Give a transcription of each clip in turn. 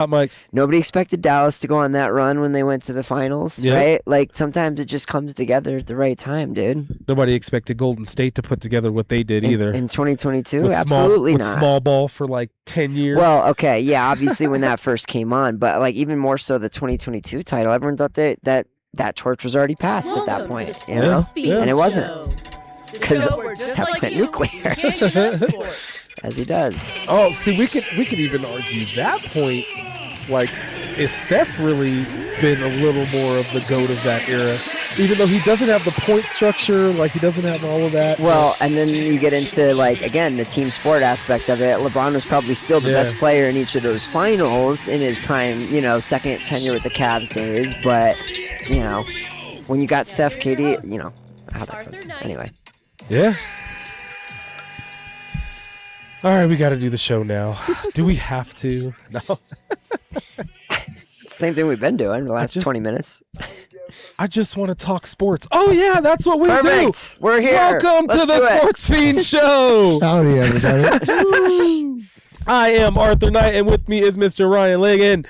mics. Nobody expected Dallas to go on that run when they went to the finals, right? Like, sometimes it just comes together at the right time, dude. Nobody expected Golden State to put together what they did either. In 2022? Absolutely not. With small ball for like 10 years. Well, okay, yeah, obviously when that first came on, but like even more so the 2022 title, everyone thought that torch was already passed at that point, you know? And it wasn't. Because Steph went nuclear. As he does. Oh, see, we could even argue that point. Like, is Steph really been a little more of the GOAT of that era? Even though he doesn't have the point structure, like he doesn't have all of that. Well, and then you get into, like, again, the team sport aspect of it. LeBron was probably still the best player in each of those finals in his prime, you know, second tenure with the Cavs days. But, you know, when you got Steph, KD, you know, how that goes. Anyway. Yeah. All right, we got to do the show now. Do we have to? No. Same thing we've been doing the last 20 minutes. I just want to talk sports. Oh, yeah, that's what we Perfect. do. We're here. Welcome to the Sportz Phenz Show. Howdy, everybody. I am Arthur Knight, and with me is Mr. Ryan Ligon.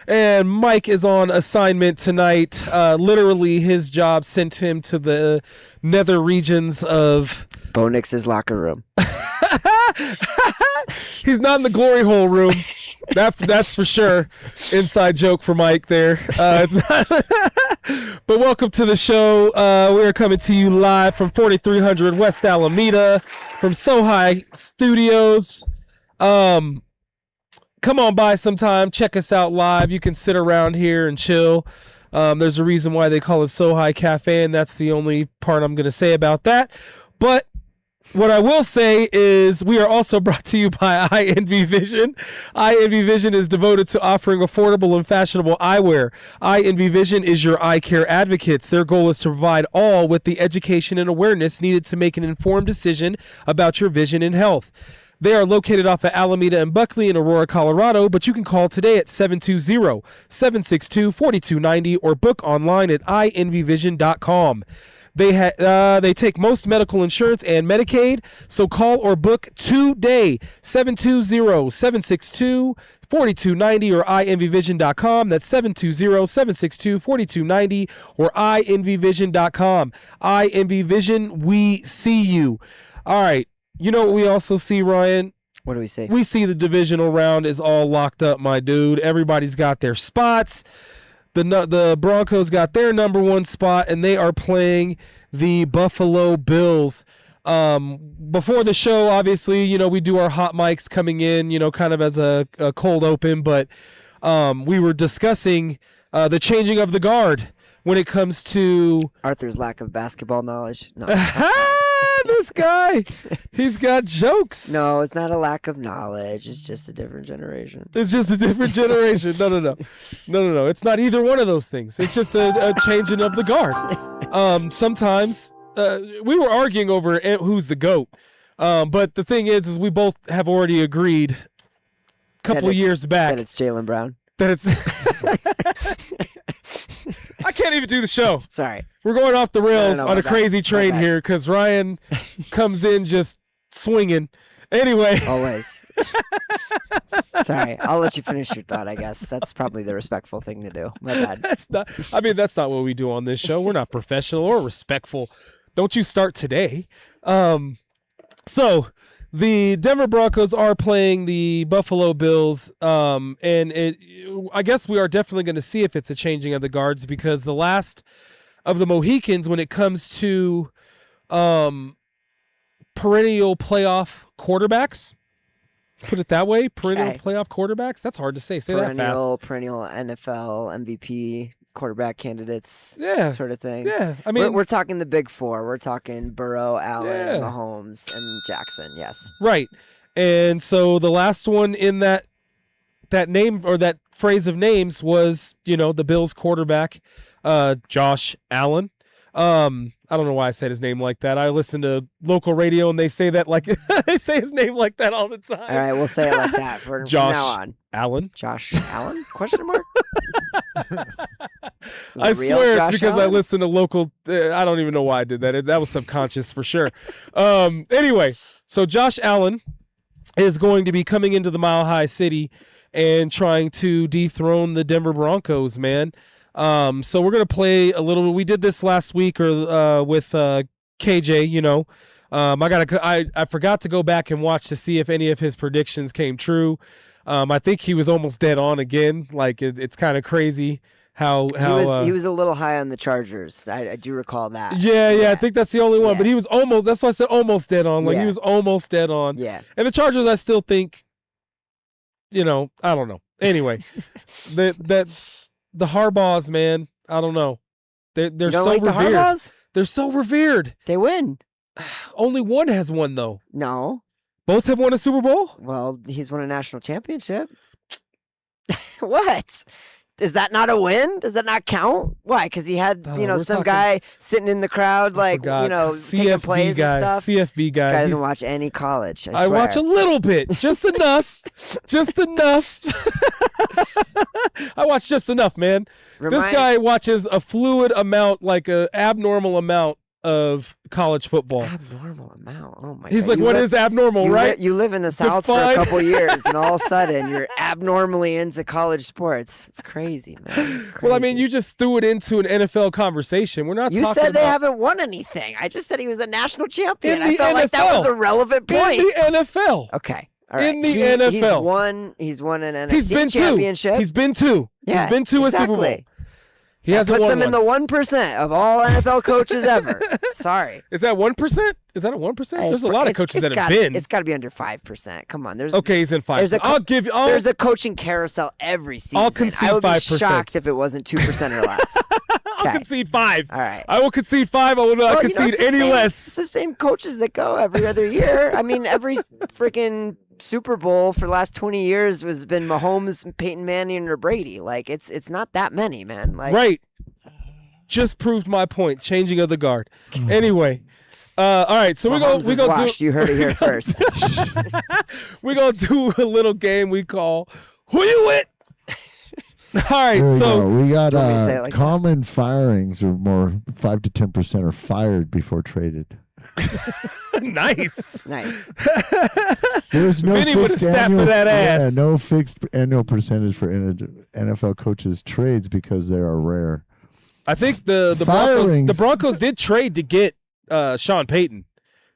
And Mike is on assignment tonight. Literally, his job sent him to the nether regions of Bo Nix's locker room. He's not in the glory hole room. That's for sure. Inside joke for Mike there. It's not but welcome to the show. We are coming to you live from 4300 West Alameda from SoHi Studios. Come on by sometime. Check us out live. You can sit around here and chill. There's a reason why they call it SoHi Cafe, and that's the only part I'm going to say about that. But what I will say is we are also brought to you by iEnvy Vision. iEnvy Vision is devoted to offering affordable and fashionable eyewear. iEnvy Vision is your eye care advocates. Their goal is to provide all with the education and awareness needed to make an informed decision about your vision and health. They are located off of Alameda and Buckley in Aurora, Colorado, but you can call today at 720-762-4290 or book online at ienvyvision.com. They take most medical insurance and Medicaid, so call or book today, 720-762-4290 or ienvyvision.com. That's 720-762-4290 or ienvyvision.com. iEnvy Vision, we see you. All right. You know what we also see, Ryan? What do we see? We see the divisional round is all locked up, my dude. Everybody's got their spots. The Broncos got their number one spot, and they are playing the Buffalo Bills. Before the show, obviously, you know, we do our hot mics coming in, you know, kind of as a cold open, but we were discussing the changing of the guard when it comes to Arthur's lack of basketball knowledge. No. This guy, he's got jokes. No, it's not a lack of knowledge. It's just a different generation. It's just a different generation. No. It's not either one of those things. It's just a changing of the guard. Sometimes we were arguing over who's the GOAT. But the thing is we both have already agreed a couple of years back that it's Jaylen Brown. That it's I can't even do the show. Sorry. We're going off the rails on a crazy train here because Ryan comes in just swinging. Anyway. Always. Sorry. I'll let you finish your thought, I guess. That's probably the respectful thing to do. My bad. That's not what we do on this show. We're not professional or respectful. Don't you start today. So the Denver Broncos are playing the Buffalo Bills, and I guess we are definitely going to see if it's a changing of the guards because the last of the Mohicans when it comes to perennial playoff quarterbacks, put it that way, perennial playoff quarterbacks, that's hard to say. Say that fast. Perennial NFL MVP quarterback candidates, sort of thing. Yeah, I mean, we're talking the big four. We're talking Burrow, Allen, Mahomes, and Jackson. Yes, right. And so the last one in that name or that phrase of names was, you know, the Bills quarterback, Josh Allen. I don't know why I said his name like that. I listen to local radio and they say that like they say his name like that all the time. All right, we'll say it like that from now on. Allen. Josh Allen? Question mark? I swear it's because I listen to local. I don't even know why I did that. That was subconscious for sure. Anyway, so Josh Allen is going to be coming into the Mile High City, and trying to dethrone the Denver Broncos, man. So we're gonna play a little. We did this last week with KJ. You know, I forgot to go back and watch to see if any of his predictions came true. I think he was almost dead on again. Like it's kind of crazy how he was a little high on the Chargers. I do recall that. Yeah. I think that's the only one. Yeah. But he was almost. That's why I said almost dead on. Like he was almost dead on. Yeah. And the Chargers, I still think. I don't know. Anyway, the Harbaughs, man, I don't know. They're you don't so like revered. The Harbaughs? They're so revered. They win. Only one has won though. No. Both have won a Super Bowl? Well, he's won a national championship. What? Is that not a win? Does that not count? Why? Because he had, some guy sitting in the crowd, like, taking plays guy, and stuff. CFB guy. This guy doesn't watch any college. I watch a little bit, just enough, just enough. I watch just enough, man. This guy watches a fluid amount, like a abnormal amount of college football. Abnormal amount. Oh my God. He's like, what is abnormal, right? You live in the South for a couple years, and all of a sudden you're abnormally into college sports. It's crazy, man. Crazy. Well, I mean, you just threw it into an NFL conversation. We're not talking about... You said they haven't won anything. I just said he was a national champion. I felt like that was a relevant point. In the NFL. Okay. All right. In the NFL. He's won an NFC championship. He's been two. Yeah, he's been to a Super Bowl. He hasn't puts won him in the 1% of all NFL coaches ever. Sorry. Is that 1%? Is that a 1%? There's a lot of coaches that have been. It's got to be under 5%. Come on. Okay, he's in 5%. There's a coaching carousel every season. I'll concede 5%. I would be shocked if it wasn't 2% or less. I'll concede 5. All right. I will concede 5. I will not concede any less. It's the same coaches that go every other year. I mean, every freaking Super Bowl for the last 20 years has been Mahomes, Peyton Manning, or Brady. Like, it's not that many, man. Like, right. Just proved my point. Changing of the guard. Anyway, all right. So we go do. You heard it here first. We're gonna do a little game we call "Who You With." All right. So we got like common firings, or more 5 to 10% are fired before traded. Nice. There's no Vinny would have fixed snapped for that ass. Yeah, no fixed annual percentage for NFL coaches trades because they are rare. I think the Broncos did trade to get Sean Payton.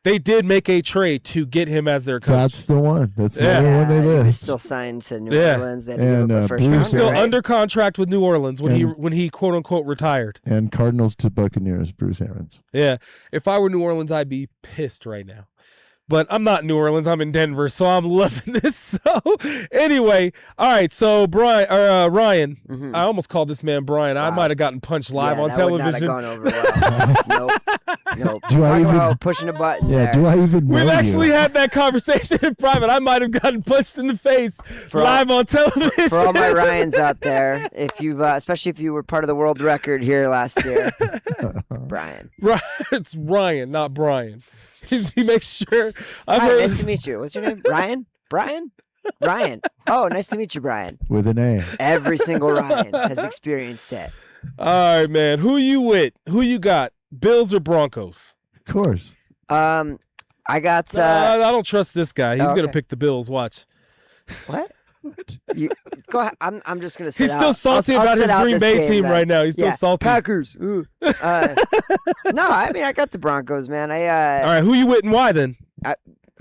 They did make a trade to get him as their coach. That's the one. That's the only one they list. He's still signed to New Orleans. They and He's still under contract with New Orleans when he quote unquote retired. And Cardinals to Buccaneers, Bruce Arians. Yeah, if I were New Orleans, I'd be pissed right now. But I'm not in New Orleans. I'm in Denver, so I'm loving this. So anyway, all right. So Ryan, I almost called this man Brian. Wow. I might have gotten punched live on television. Would not have gone over well. Nope. Talk about pushing a button. Yeah. There. Do I even know We've actually you? had that conversation in private. I might have gotten punched in the face live on television. For all my Ryans out there, if you, especially if you were part of the world record here last year, Brian. It's Ryan, not Brian. He makes sure. Nice to meet you. What's your name? Ryan? Brian? Ryan. Oh, nice to meet you, Brian. With an A. Every single Ryan has experienced it. All right, man. Who you with? Who you got? Bills or Broncos? Of course. I got. I don't trust this guy. He's gonna pick the Bills. Watch. What? Go ahead. I'm just gonna. He's still salty about his Green Bay team right now. He's still salty. Packers. No, I mean I got the Broncos, man. All right, who you with and why then?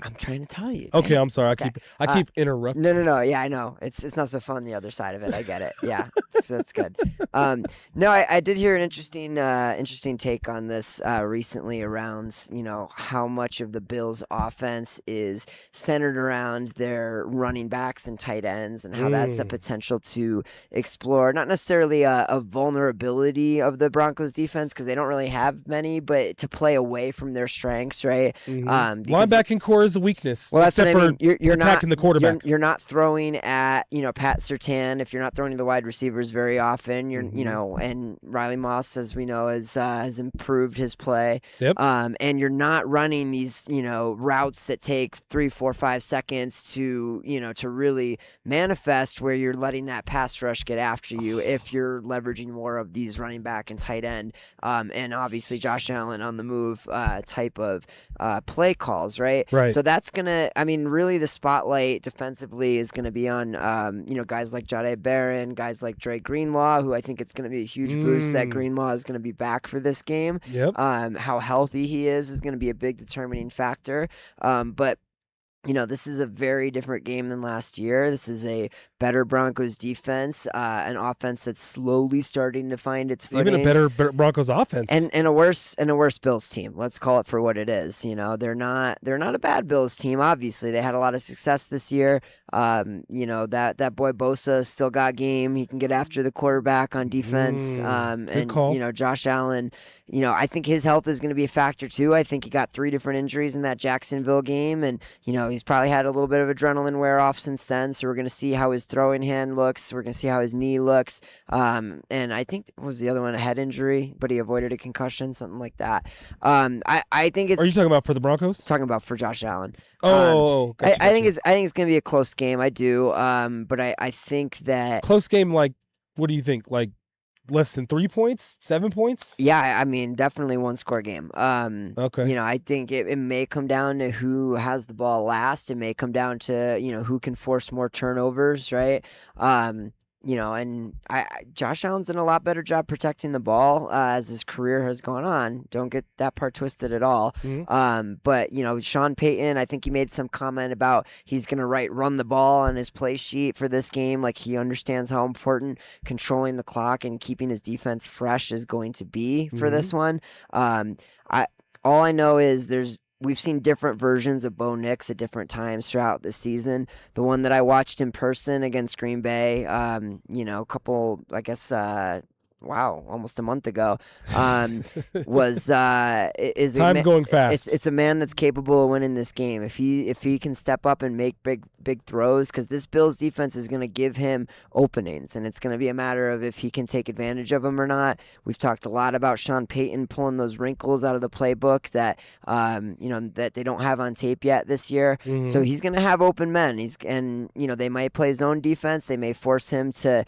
I'm trying to tell you. Okay, I'm sorry. I keep interrupting. No. Yeah, I know. It's not so fun the other side of it. I get it. Yeah, so that's good. No, I did hear an interesting take on this recently around how much of the Bills' offense is centered around their running backs and tight ends, and how that's a potential to explore not necessarily a vulnerability of the Broncos' defense because they don't really have many, but to play away from their strengths, right? Linebacking core is a weekness. Well, that's what I mean. You're attacking not, the quarterback. You're not throwing at Pat Surtain. If you're not throwing to the wide receivers very often, you're and Riley Moss, as we know, has improved his play. Yep. And you're not running these routes that take 3, 4, 5 seconds to to really manifest, where you're letting that pass rush get after you. If you're leveraging more of these running back and tight end, and obviously Josh Allen on the move type of play calls, right? Right. So So that's gonna. I mean, really, the spotlight defensively is gonna be on, guys like Jahdae Barron, guys like Dre Greenlaw, who I think it's gonna be a huge boost that Greenlaw is gonna be back for this game. Yep. How healthy he is gonna be a big determining factor. But this is a very different game than last year. This is a better Broncos defense, an offense that's slowly starting to find its footing. Even a better Broncos offense, and a worse Bills team. Let's call it for what it is. They're not a bad Bills team. Obviously, they had a lot of success this year. That boy Bosa still got game. He can get after the quarterback on defense. Good call. Josh Allen. I think his health is going to be a factor too. I think he got 3 different injuries in that Jacksonville game, and he's probably had a little bit of adrenaline wear off since then. So we're going to see how his throwing hand looks. We're going to see how his knee looks. And I think what was the other one, a head injury, but he avoided a concussion, something like that. I think it's. Are you talking about for the Broncos? Talking about for Josh Allen. Gotcha. I think it's going to be a close game. I do. But I think that close game. Like, what do you think? Like, less than 3 points, 7 points? Yeah, I mean, definitely 1-score game. Okay. I think it may come down to who has the ball last. It may come down to, who can force more turnovers, right? And Josh Allen's done a lot better job protecting the ball as his career has gone on. Don't get that part twisted at all. But Sean Payton, I think he made some comment about he's gonna run the ball on his play sheet for this game. Like, he understands how important controlling the clock and keeping his defense fresh is going to be for this one. All I know is we've seen different versions of Bo Nix at different times throughout the season. The one that I watched in person against Green Bay, almost a month ago, was time's going fast. It's a man that's capable of winning this game if he can step up and make big throws, because this Bills defense is going to give him openings, and it's going to be a matter of if he can take advantage of them or not. We've talked a lot about Sean Payton pulling those wrinkles out of the playbook that that they don't have on tape yet this year. So he's going to have open men. They might play zone defense. They may force him to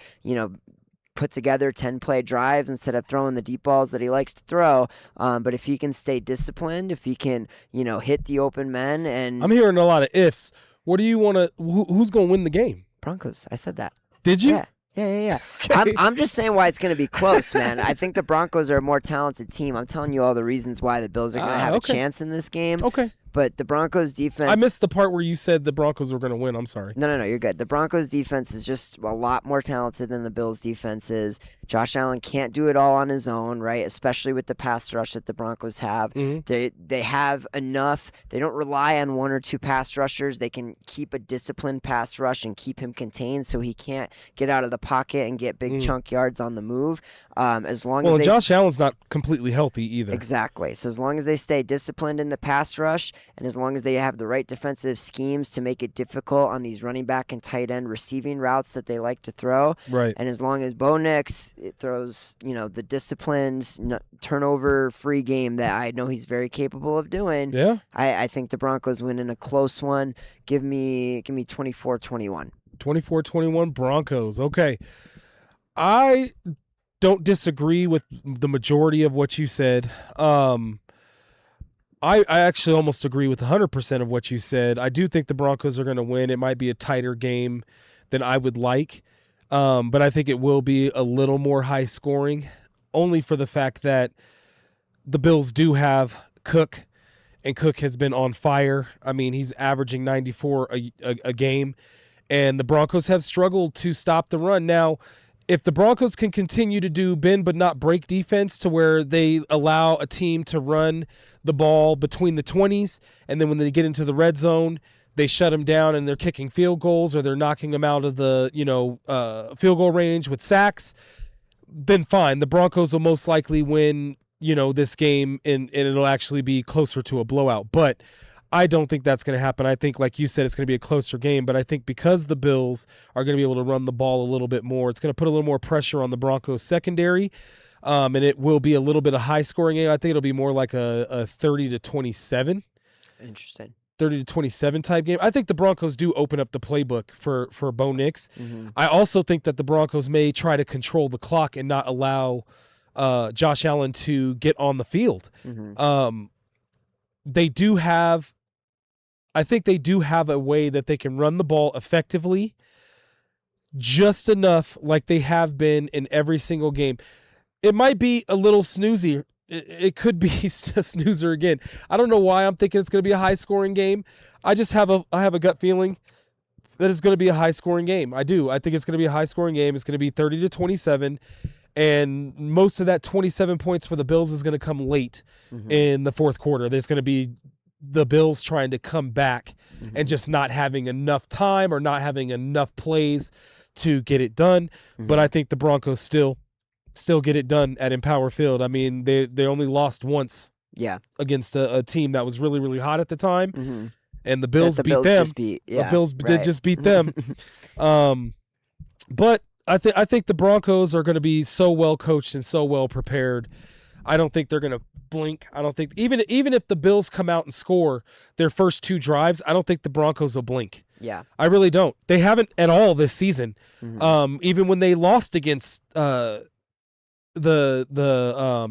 put together 10-play drives instead of throwing the deep balls that he likes to throw. But if he can stay disciplined, if he can, hit the open men, and I'm hearing a lot of ifs. What do you want to? Who's going to win the game? Broncos. I said that. Did you? Yeah. Okay. I'm just saying why it's going to be close, man. I think the Broncos are a more talented team. I'm telling you all the reasons why the Bills are going to have a chance in this game. Okay. But the Broncos defense... I missed the part where you said the Broncos were going to win. I'm sorry. No, you're good. The Broncos defense is just a lot more talented than the Bills defense is. Josh Allen can't do it all on his own, right? Especially with the pass rush that the Broncos have. They have enough. They don't rely on 1 or 2 pass rushers. They can keep a disciplined pass rush and keep him contained so he can't get out of the pocket and get big chunk yards on the move. Josh Allen's not completely healthy either. Exactly. So as long as they stay disciplined in the pass rush, and as long as they have the right defensive schemes to make it difficult on these running back and tight end receiving routes that they like to throw, right? And as long as Bo Nix throws, the disciplined, turnover-free game that I know he's very capable of doing, I think the Broncos win in a close one. Give me 24-21. 24-21 Broncos. Okay. I don't disagree with the majority of what you said. I actually almost agree with 100% of what you said. I do think the Broncos are going to win. It might be a tighter game than I would like, but I think it will be a little more high scoring, only for the fact that the Bills do have Cook, and Cook has been on fire. I mean, he's averaging 94 a game, and the Broncos have struggled to stop the run. Now, if the Broncos can continue to do bend but not break defense to where they allow a team to run the ball between the 20s, and then when they get into the red zone, they shut them down and they're kicking field goals or they're knocking them out of the field goal range with sacks, then fine. The Broncos will most likely win this game, and it'll actually be closer to a blowout. But I don't think that's going to happen. I think, like you said, it's going to be a closer game, but I think because the Bills are going to be able to run the ball a little bit more, it's going to put a little more pressure on the Broncos secondary, and it will be a little bit of high-scoring game. I think it'll be more like a 30-27. Interesting. 30-27 type game. I think the Broncos do open up the playbook for Bo Nix. I also think that the Broncos may try to control the clock and not allow Josh Allen to get on the field. They do have I think they do have a way that they can run the ball effectively, just enough like they have been in every single game. It might be a little snoozy. It could be a snoozer again. I don't know why I'm thinking it's going to be a high-scoring game. I have a gut feeling that it's going to be a high-scoring game. I do. I think it's going to be a high-scoring game. It's going to be 30-27, and most of that 27 points for the Bills is going to come late in the fourth quarter. There's going to be the Bills trying to come back and just not having enough time or not having enough plays to get it done. But I think the Broncos still get it done at Empower Field. I mean, they only lost once against a team that was really, really hot at the time. And the Bills beat them. The Bills did just beat them. But I think the Broncos are going to be so well coached and so well prepared. I don't think they're going to blink. I don't think even if the Bills come out and score their first 2 drives, I don't think the Broncos will blink. Yeah, I really don't. They haven't at all this season. Even when they lost against the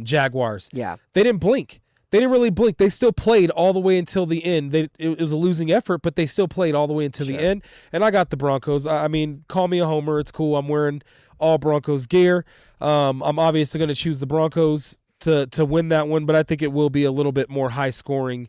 Jaguars, they didn't blink. They didn't really blink. They still played all the way until the end. It was a losing effort, but they still played all the way until the end. And I got the Broncos. I mean, call me a homer. It's cool. I'm wearing all Broncos gear. I'm obviously going to choose the Broncos to win that one, but I think it will be a little bit more high scoring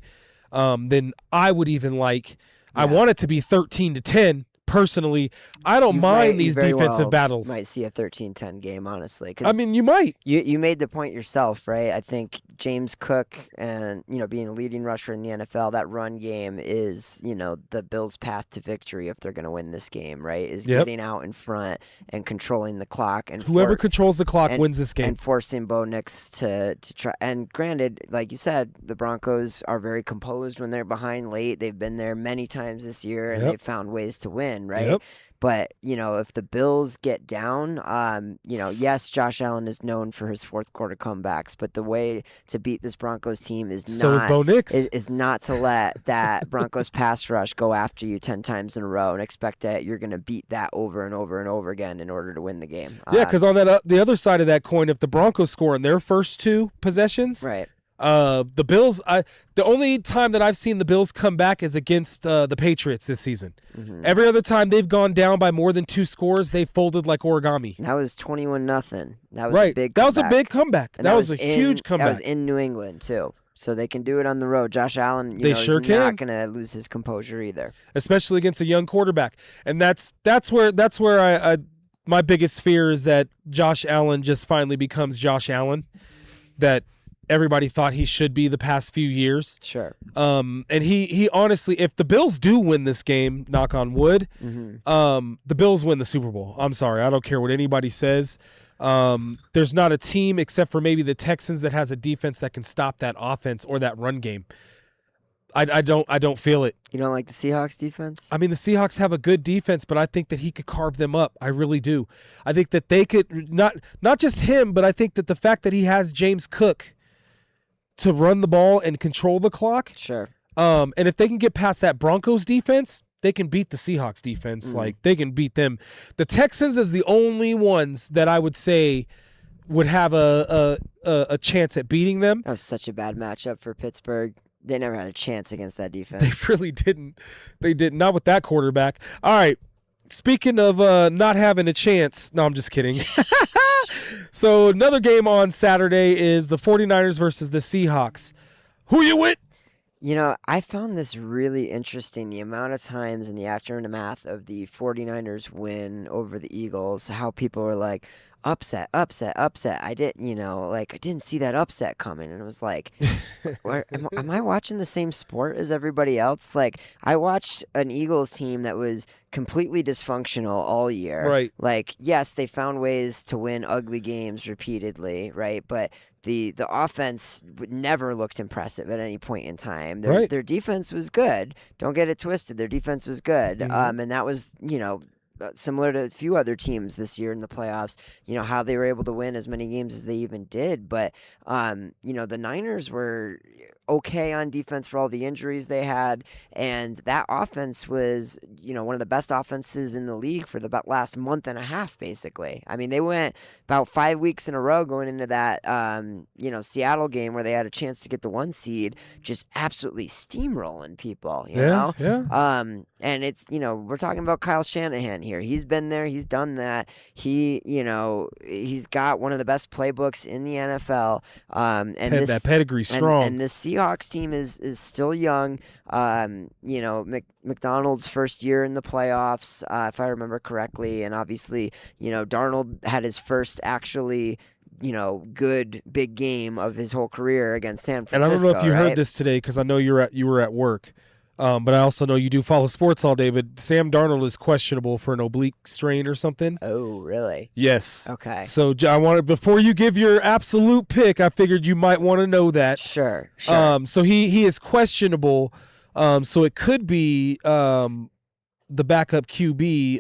than I would even like. I want it to be 13-10. Personally, I don't mind these defensive battles. Might see a 13-10 game, honestly. I mean, you might. You made the point yourself, right? I think James Cook and, being a leading rusher in the NFL, that run game is, the Bills' path to victory if they're going to win this game, right? Is getting out in front and controlling the clock. And whoever controls the clock wins this game. And forcing Bo Nix to try. And granted, like you said, the Broncos are very composed when they're behind late. They've been there many times this year, and they've found ways to win. Right. But, if the Bills get down, yes, Josh Allen is known for his fourth quarter comebacks, but the way to beat this Broncos team is not to let that Broncos pass rush go after you 10 times in a row and expect that you're going to beat that over and over and over again in order to win the game. Because on the other side of that coin, if the Broncos score in their first 2 possessions, the Bills, the only time that I've seen the Bills come back is against the Patriots this season. Every other time they've gone down by more than 2 scores, they've folded like origami. That was 21-0. That was a big comeback. That was a big comeback. That was a huge comeback. That was in New England, too. So they can do it on the road. Josh Allen, is not going to lose his composure either. Especially against a young quarterback. And that's where I my biggest fear is that Josh Allen just finally becomes Josh Allen. That everybody thought he should be the past few years. Sure. And he honestly, if the Bills do win this game, knock on wood, the Bills win the Super Bowl. I'm sorry. I don't care what anybody says. There's not a team except for maybe the Texans that has a defense that can stop that offense or that run game. I don't feel it. You don't like the Seahawks defense? I mean, the Seahawks have a good defense, but I think that he could carve them up. I really do. I think that they could, not just him, but I think that the fact that he has James Cook to run the ball and control the clock. Sure. And if they can get past that Broncos defense, they can beat the Seahawks defense. Like, they can beat them. The Texans is the only ones that I would say would have a chance at beating them. That was such a bad matchup for Pittsburgh. They never had a chance against that defense. They really didn't. They did not with that quarterback. All right. Speaking of not having a chance. No, I'm just kidding. So another game on Saturday is the 49ers versus the Seahawks. Who you with? I found this really interesting, the amount of times in the aftermath of the 49ers win over the Eagles, how people were like, upset. I didn't see that upset coming. And it was like, am I watching the same sport as everybody else? Like, I watched an Eagles team that was completely dysfunctional all year. Right. Like, yes, they found ways to win ugly games repeatedly, right? But the offense never looked impressive at any point in time. Their defense was good. Don't get it twisted. Their defense was good. And that was, similar to a few other teams this year in the playoffs, how they were able to win as many games as they even did. But, the Niners were okay on defense for all the injuries they had. And that offense was, one of the best offenses in the league for the last month and a half, basically. I mean, they went about 5 weeks in a row going into that, Seattle game where they had a chance to get the 1 seed, just absolutely steamrolling people, you know? Yeah. And it's, we're talking about Kyle Shanahan here. He's been there. He's done that. He's got one of the best playbooks in the NFL. And that pedigree strong. And this Seahawks team is still young. McDonald's first year in the playoffs, if I remember correctly. And obviously, Darnold had his first actually good big game of his whole career against San Francisco. And I don't know if you heard this today because I know you were at work. But I also know you do follow sports all day, but Sam Darnold is questionable for an oblique strain or something. Oh, really? Yes. Okay. So I wanted, before you give your absolute pick, I figured you might want to know that. Sure. So he is questionable. So it could be the backup QB.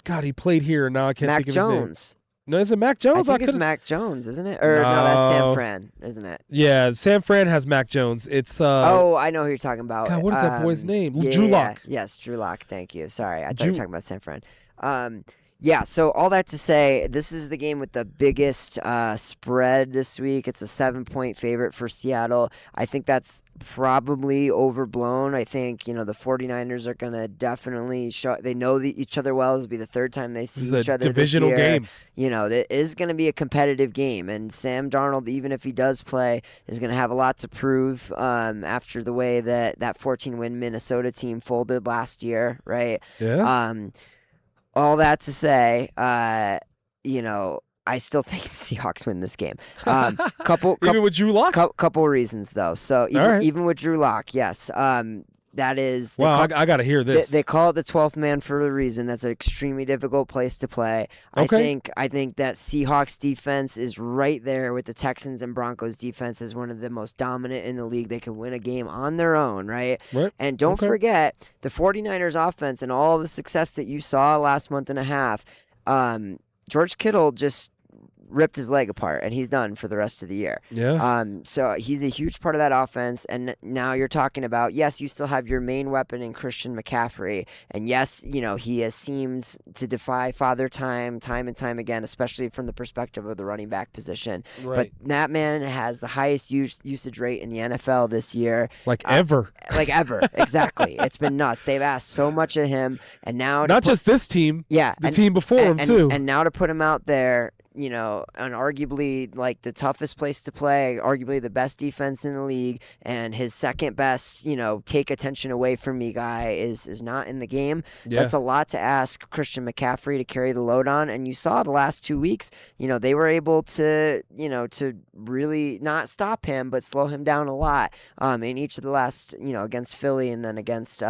God, he played here. Now I can't think of his name. Mac Jones. No, is it Mac Jones? I think it's Mac Jones, isn't it? Or no, that's San Fran, isn't it? Yeah, San Fran has Mac Jones. It's I know who you're talking about. God, what is that boy's name? Yeah, Drew Lock. Yes, Drew Lock. Thank you. Sorry, I thought you were talking about San Fran. Yeah, so all that to say, this is the game with the biggest spread this week. It's a 7-point favorite for Seattle. I think that's probably overblown. I think, the 49ers are going to definitely show. They know each other well. This will be the third time they see each other divisional this year. Game. It is going to be a competitive game. And Sam Darnold, even if he does play, is going to have a lot to prove after the way that 14-win Minnesota team folded last year, right? Yeah. All that to say, I still think the Seahawks win this game. Even with Drew Lock? Couple reasons, though. So even with Drew Lock, yes. That is... Wow, I got to hear this. They call it the 12th man for a reason. That's an extremely difficult place to play. Okay. I think that Seahawks defense is right there with the Texans and Broncos defense as one of the most dominant in the league. They can win a game on their own, right? And don't forget, the 49ers offense and all the success that you saw last month and a half, George Kittle just ripped his leg apart, and he's done for the rest of the year. Yeah. So he's a huge part of that offense, and now you're talking about, yes, you still have your main weapon in Christian McCaffrey, and yes, he seems to defy father time and time again, especially from the perspective of the running back position. Right. But that man has the highest usage rate in the NFL this year. Ever. Exactly. It's been nuts. They've asked so much of him, and now... Not just this team. Yeah. The team before him, too. And now to put him out there, and arguably the toughest place to play, arguably the best defense in the league, and his second best, take attention away from me guy is not in the game. Yeah. That's a lot to ask Christian McCaffrey to carry the load on. And you saw the last 2 weeks, they were able to, to really not stop him, but slow him down a lot in each of the last, against Philly and then against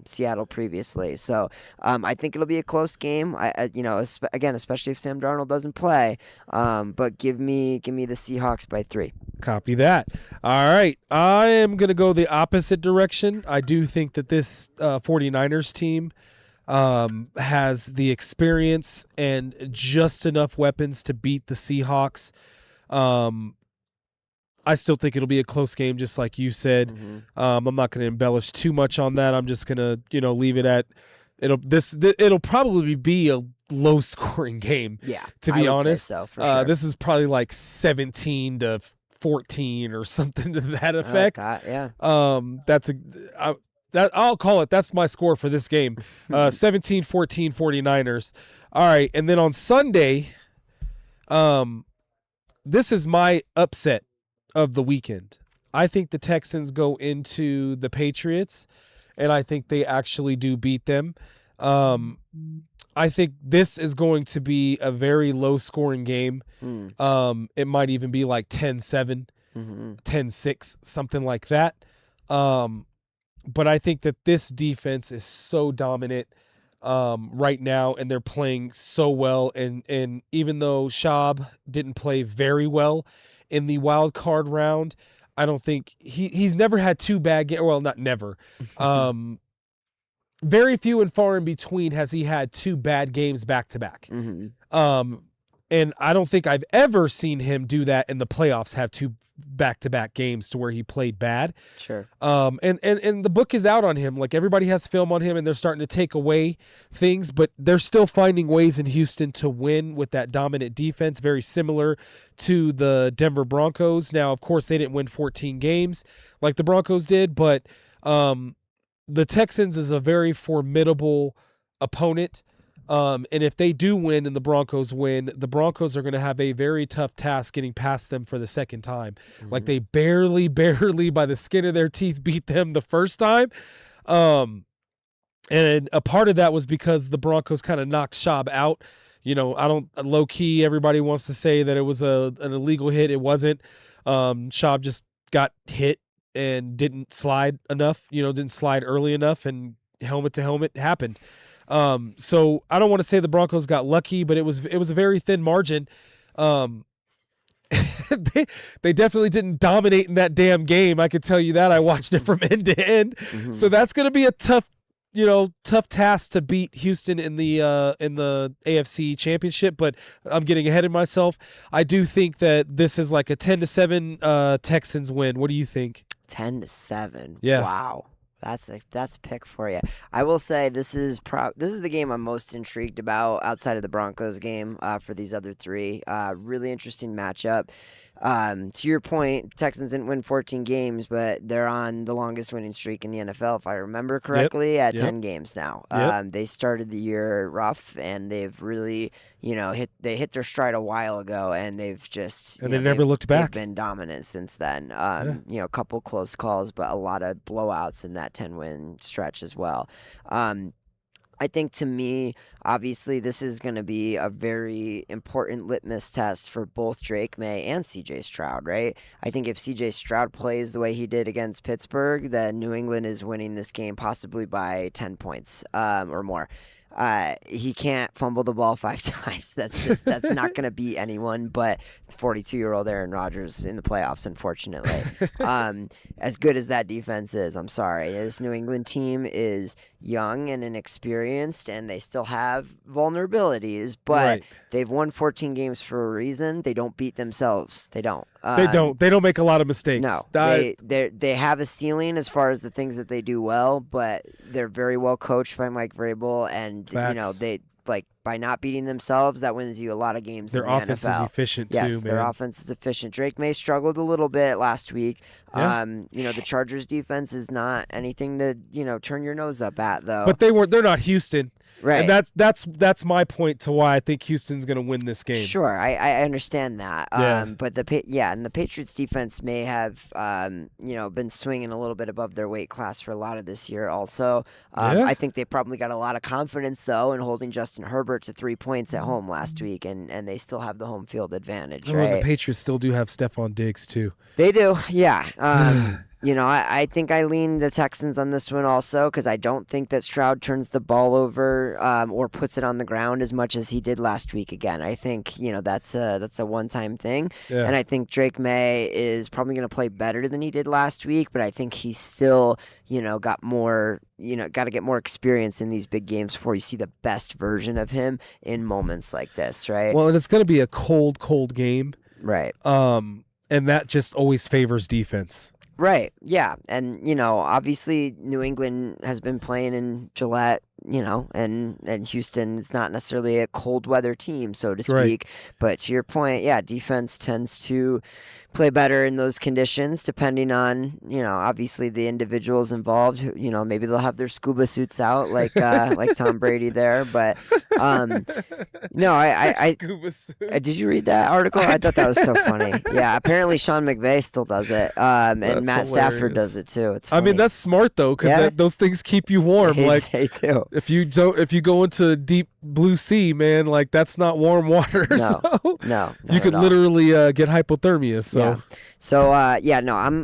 Seattle previously. So I think it'll be a close game. Again, especially if Sam Darnold doesn't play. But give me the Seahawks by 3. Copy that. All right. I am going to go the opposite direction. I do think that this 49ers team has the experience and just enough weapons to beat the Seahawks. I still think it'll be a close game, just like you said. Mm-hmm. I'm not going to embellish too much on that. I'm just going to, leave it at it'll probably be a low-scoring game. Yeah, to be honest. Say so, for sure. This is probably like 17-14 or something to that effect. Yeah. I'll call it. That's my score for this game. 17-14 49ers. All right, and then on Sunday, this is my upset of the weekend. I think the Texans go into the Patriots, and I think they actually do beat them. I think this is going to be a very low-scoring game. It might even be like 10-7, 10-6, something like that. But I think that this defense is so dominant right now, and they're playing so well. And even though Schaub didn't play very well in the wild card round, I don't think he's never had two bad games. Well, not never. Very few and far in between has he had two bad games back to back. And I don't think I've ever seen him do that in the playoffs, have 2 back-to-back games to where he played bad. Sure. And the book is out on him. Like, everybody has film on him, and they're starting to take away things, but they're still finding ways in Houston to win with that dominant defense, very similar to the Denver Broncos. Now, of course, they didn't win 14 games like the Broncos did, but the Texans is a very formidable opponent. And if they do win and the Broncos win, the Broncos are going to have a very tough task getting past them for the second time. Like, they barely by the skin of their teeth beat them the first time. And a part of that was because the Broncos kind of knocked Schaub out. You know, low key, everybody wants to say that it was an illegal hit. It wasn't. Schaub just got hit and didn't slide enough, didn't slide early enough, and helmet to helmet happened. So I don't want to say the Broncos got lucky, but it was a very thin margin. They definitely didn't dominate in that damn game. I could tell you that. I watched it from end to end. So that's going to be a tough task to beat Houston in the AFC Championship, but I'm getting ahead of myself. I do think that this is like a 10-7 Texans win. What do you think? 10-7. Yeah. Wow. That's a pick for you. I will say this is the game I'm most intrigued about outside of the Broncos game for these other 3. Really interesting matchup. To your point, Texans didn't win 14 games, but they're on the longest winning streak in the NFL, if I remember correctly, at 10 games now. They started the year rough, and they've really, hit their stride a while ago, and they've just they never looked back. They've been dominant since then. A couple close calls, but a lot of blowouts in that 10-win stretch as well. I think, to me, obviously, this is going to be a very important litmus test for both Drake May and C.J. Stroud, right? I think if C.J. Stroud plays the way he did against Pittsburgh, then New England is winning this game possibly by 10 points or more. He can't fumble the ball 5 times. That's not going to beat anyone but 42-year-old Aaron Rodgers in the playoffs, unfortunately. As good as that defense is, I'm sorry. This New England team is young and inexperienced, and they still have vulnerabilities, but they've won 14 games for a reason. They don't beat themselves. They don't. They don't make a lot of mistakes. No, they have a ceiling as far as the things that they do well, but they're very well coached by Mike Vrabel, and they by not beating themselves, that wins you a lot of games. Their in the offense NFL. is efficient too. Yes, their offense is efficient. Drake May struggled a little bit last week. Yeah. The Chargers defense is not anything to turn your nose up at, though. But they're not Houston. Right. And that's my point to why I think Houston's going to win this game. Sure, I understand that. Yeah. But the Patriots defense may have been swinging a little bit above their weight class for a lot of this year. Also, I think they probably got a lot of confidence though in holding Justin Herbert to 3 points at home last week, and they still have the home field advantage. Right? The Patriots still do have Stephon Diggs too. They do, yeah. I think I lean the Texans on this one also, because I don't think that Stroud turns the ball over or puts it on the ground as much as he did last week again. I think, that's a one-time thing. Yeah. And I think Drake May is probably going to play better than he did last week, but I think he's still, got more, got to get more experience in these big games before you see the best version of him in moments like this, right? Well, and it's going to be a cold game. Right. And that just always favors defense. Right, yeah. And, obviously New England has been playing in Gillette, and Houston is not necessarily a cold weather team, so to speak. Right. But to your point, yeah, defense tends to play better in those conditions, depending on, obviously the individuals involved. Who, maybe they'll have their scuba suits out like Tom Brady there. But no, I Scuba suit. did you read that article? I thought that was so funny. Yeah, apparently Sean McVay still does it, and That's Matt Stafford hilarious. does it too. It's I funny. mean, that's smart though, because those things keep you warm. They do. If you go into deep blue sea, man, like that's not warm water. No, You could literally get hypothermia. So yeah. So I'm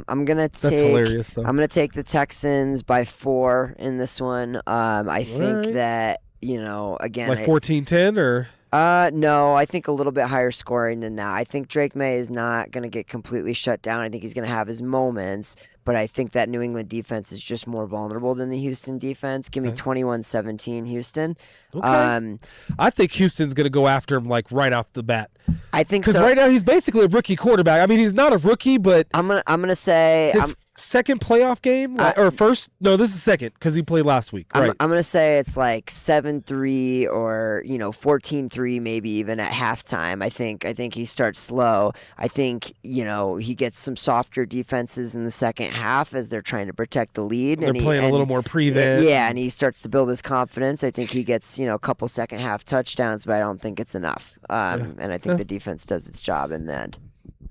gonna take. That's hilarious though. I'm gonna take the Texans by 4 in this one. I think that again, like 14-10 or No, I think a little bit higher scoring than that. I think Drake May is not going to get completely shut down. I think he's going to have his moments, but I think that New England defense is just more vulnerable than the Houston defense. Give me 21-17 Houston. Okay. I think Houston's going to go after him like right off the bat. I think so. Because right now he's basically a rookie quarterback. I mean, he's not a rookie, but I'm gonna say his second playoff game or first? No, this is second because he played last week. Right. I'm gonna say it's like 7-3 or 14-3 maybe even at halftime. I think he starts slow. I think he gets some softer defenses in the second half as they're trying to protect the lead. They're playing a little more prevent. Yeah, and he starts to build his confidence. I think he gets a couple second half touchdowns, but I don't think it's enough. And I think the defense does its job in the end.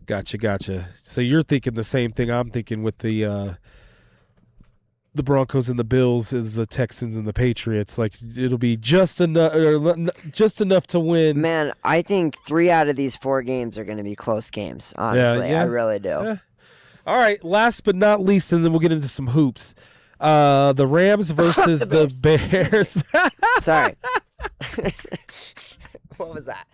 Gotcha. So you're thinking the same thing I'm thinking with the Broncos and the Bills is the Texans and the Patriots. Like it'll be just enough to win. Man, I think 3 out of these 4 games are going to be close games. Honestly, I really do. Yeah. All right, last but not least, and then we'll get into some hoops. The Rams versus the Bears. Sorry. What was that?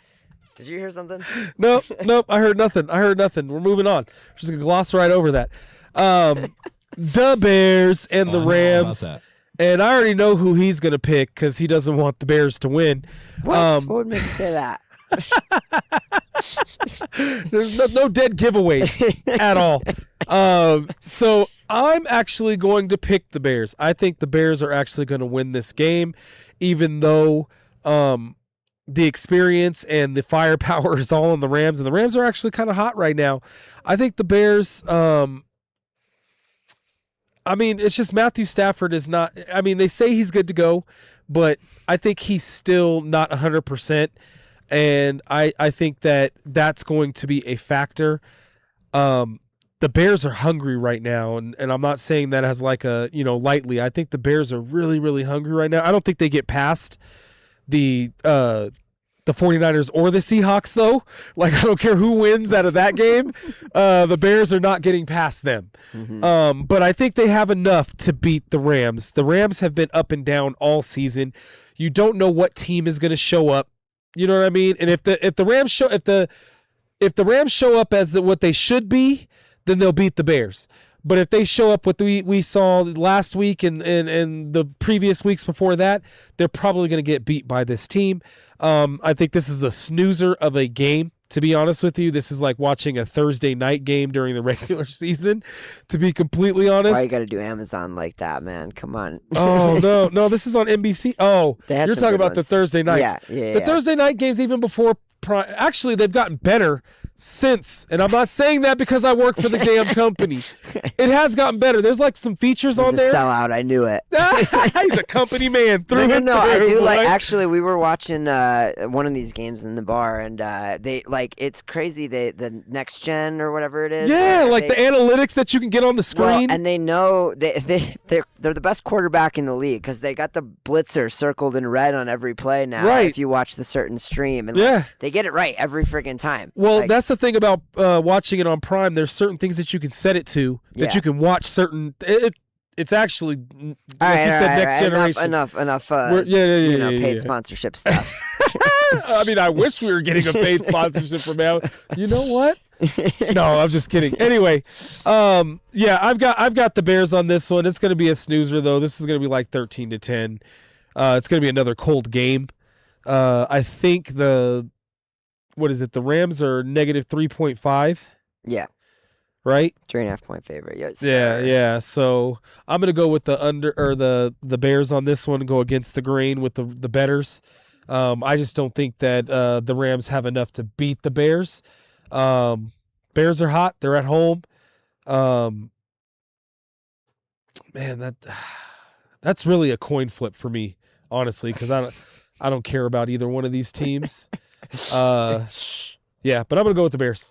Did you hear something? Nope. I heard nothing. We're moving on. We're just gonna gloss right over that. The Bears and the Rams, and I already know who he's gonna pick because he doesn't want the Bears to win. What would make you say that? There's no dead giveaways at all. So I'm actually going to pick the Bears. I think the Bears are actually going to win this game, even though the experience and the firepower is all on the Rams, and the Rams are actually kind of hot right now. I think the Bears, it's just Matthew Stafford is not – they say he's good to go, but I think he's still not 100%, and I think that's going to be a factor. The Bears are hungry right now, and I'm not saying that as like a, lightly. I think the Bears are really, really hungry right now. I don't think they get past the 49ers or the Seahawks, though. Like, I don't care who wins out of that game. The Bears are not getting past them. Mm-hmm. But I think they have enough to beat the Rams. The Rams have been up and down all season. You don't know what team is going to show up. You know what I mean? And if the Rams show up as what they should be, then they'll beat the Bears. But if they show up what we saw last week and the previous weeks before that, they're probably going to get beat by this team. I think this is a snoozer of a game, to be honest with you. This is like watching a Thursday night game during the regular season, to be completely honest. Why you got to do Amazon like that, man? Come on. Oh, no, this is on NBC. Oh, you're talking about the Thursday nights. Yeah. The Thursday night games, even before actually, they've gotten better since, and I'm not saying that because I work for the damn company. It has gotten better. There's like some features on there. He's a sellout. I knew it. He's a company man through and through. I do like. Actually, we were watching one of these games in the bar, and they like it's crazy. The next gen or whatever it is. Yeah, like the analytics that you can get on the screen. Well, and they know they're the best quarterback in the league because they got the blitzer circled in red on every play now. Right. If you watch the certain stream, and they get it right every friggin' time. Well, that's the thing about watching it on Prime. There's certain things that you can set it to that you can watch certain. It's actually next generation. Enough. Paid sponsorship stuff. I wish we were getting a paid sponsorship from Al. You know what? No, I'm just kidding. Anyway, I've got the Bears on this one. It's going to be a snoozer though. This is going to be like 13-10. It's going to be another cold game. I think the Rams are negative 3.5. Yeah. Right? 3.5 point favorite. Yes. Yeah. So I'm gonna go with the under or the Bears on this one. Go against the grain with the betters. I just don't think that the Rams have enough to beat the Bears. Bears are hot. They're at home. Man, that's really a coin flip for me, honestly, because I don't care about either one of these teams. But I'm gonna go with the Bears.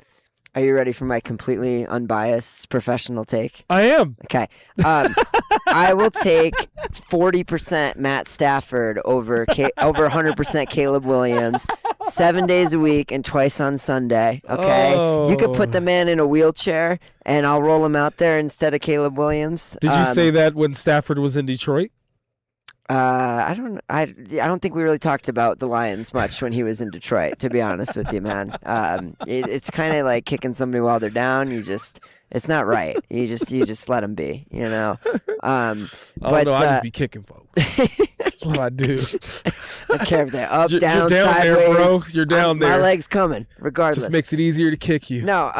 Are you ready for my completely unbiased professional take? I am. Okay. I will take 40% Matt Stafford over 100% Caleb Williams, 7 days a week and twice on Sunday. Okay. Oh. You could put the man in a wheelchair and I'll roll him out there instead of Caleb Williams. Did you say that when Stafford was in Detroit? I don't think we really talked about the Lions much when he was in Detroit, to be honest with you, man. It's kind of like kicking somebody while they're down. It's not right. You just let them be, you know. I just be kicking folks. That's what I do. I don't care if they're up, You're down, down sideways. there, bro. You're down there. My leg's coming, regardless. Just makes it easier to kick you. No,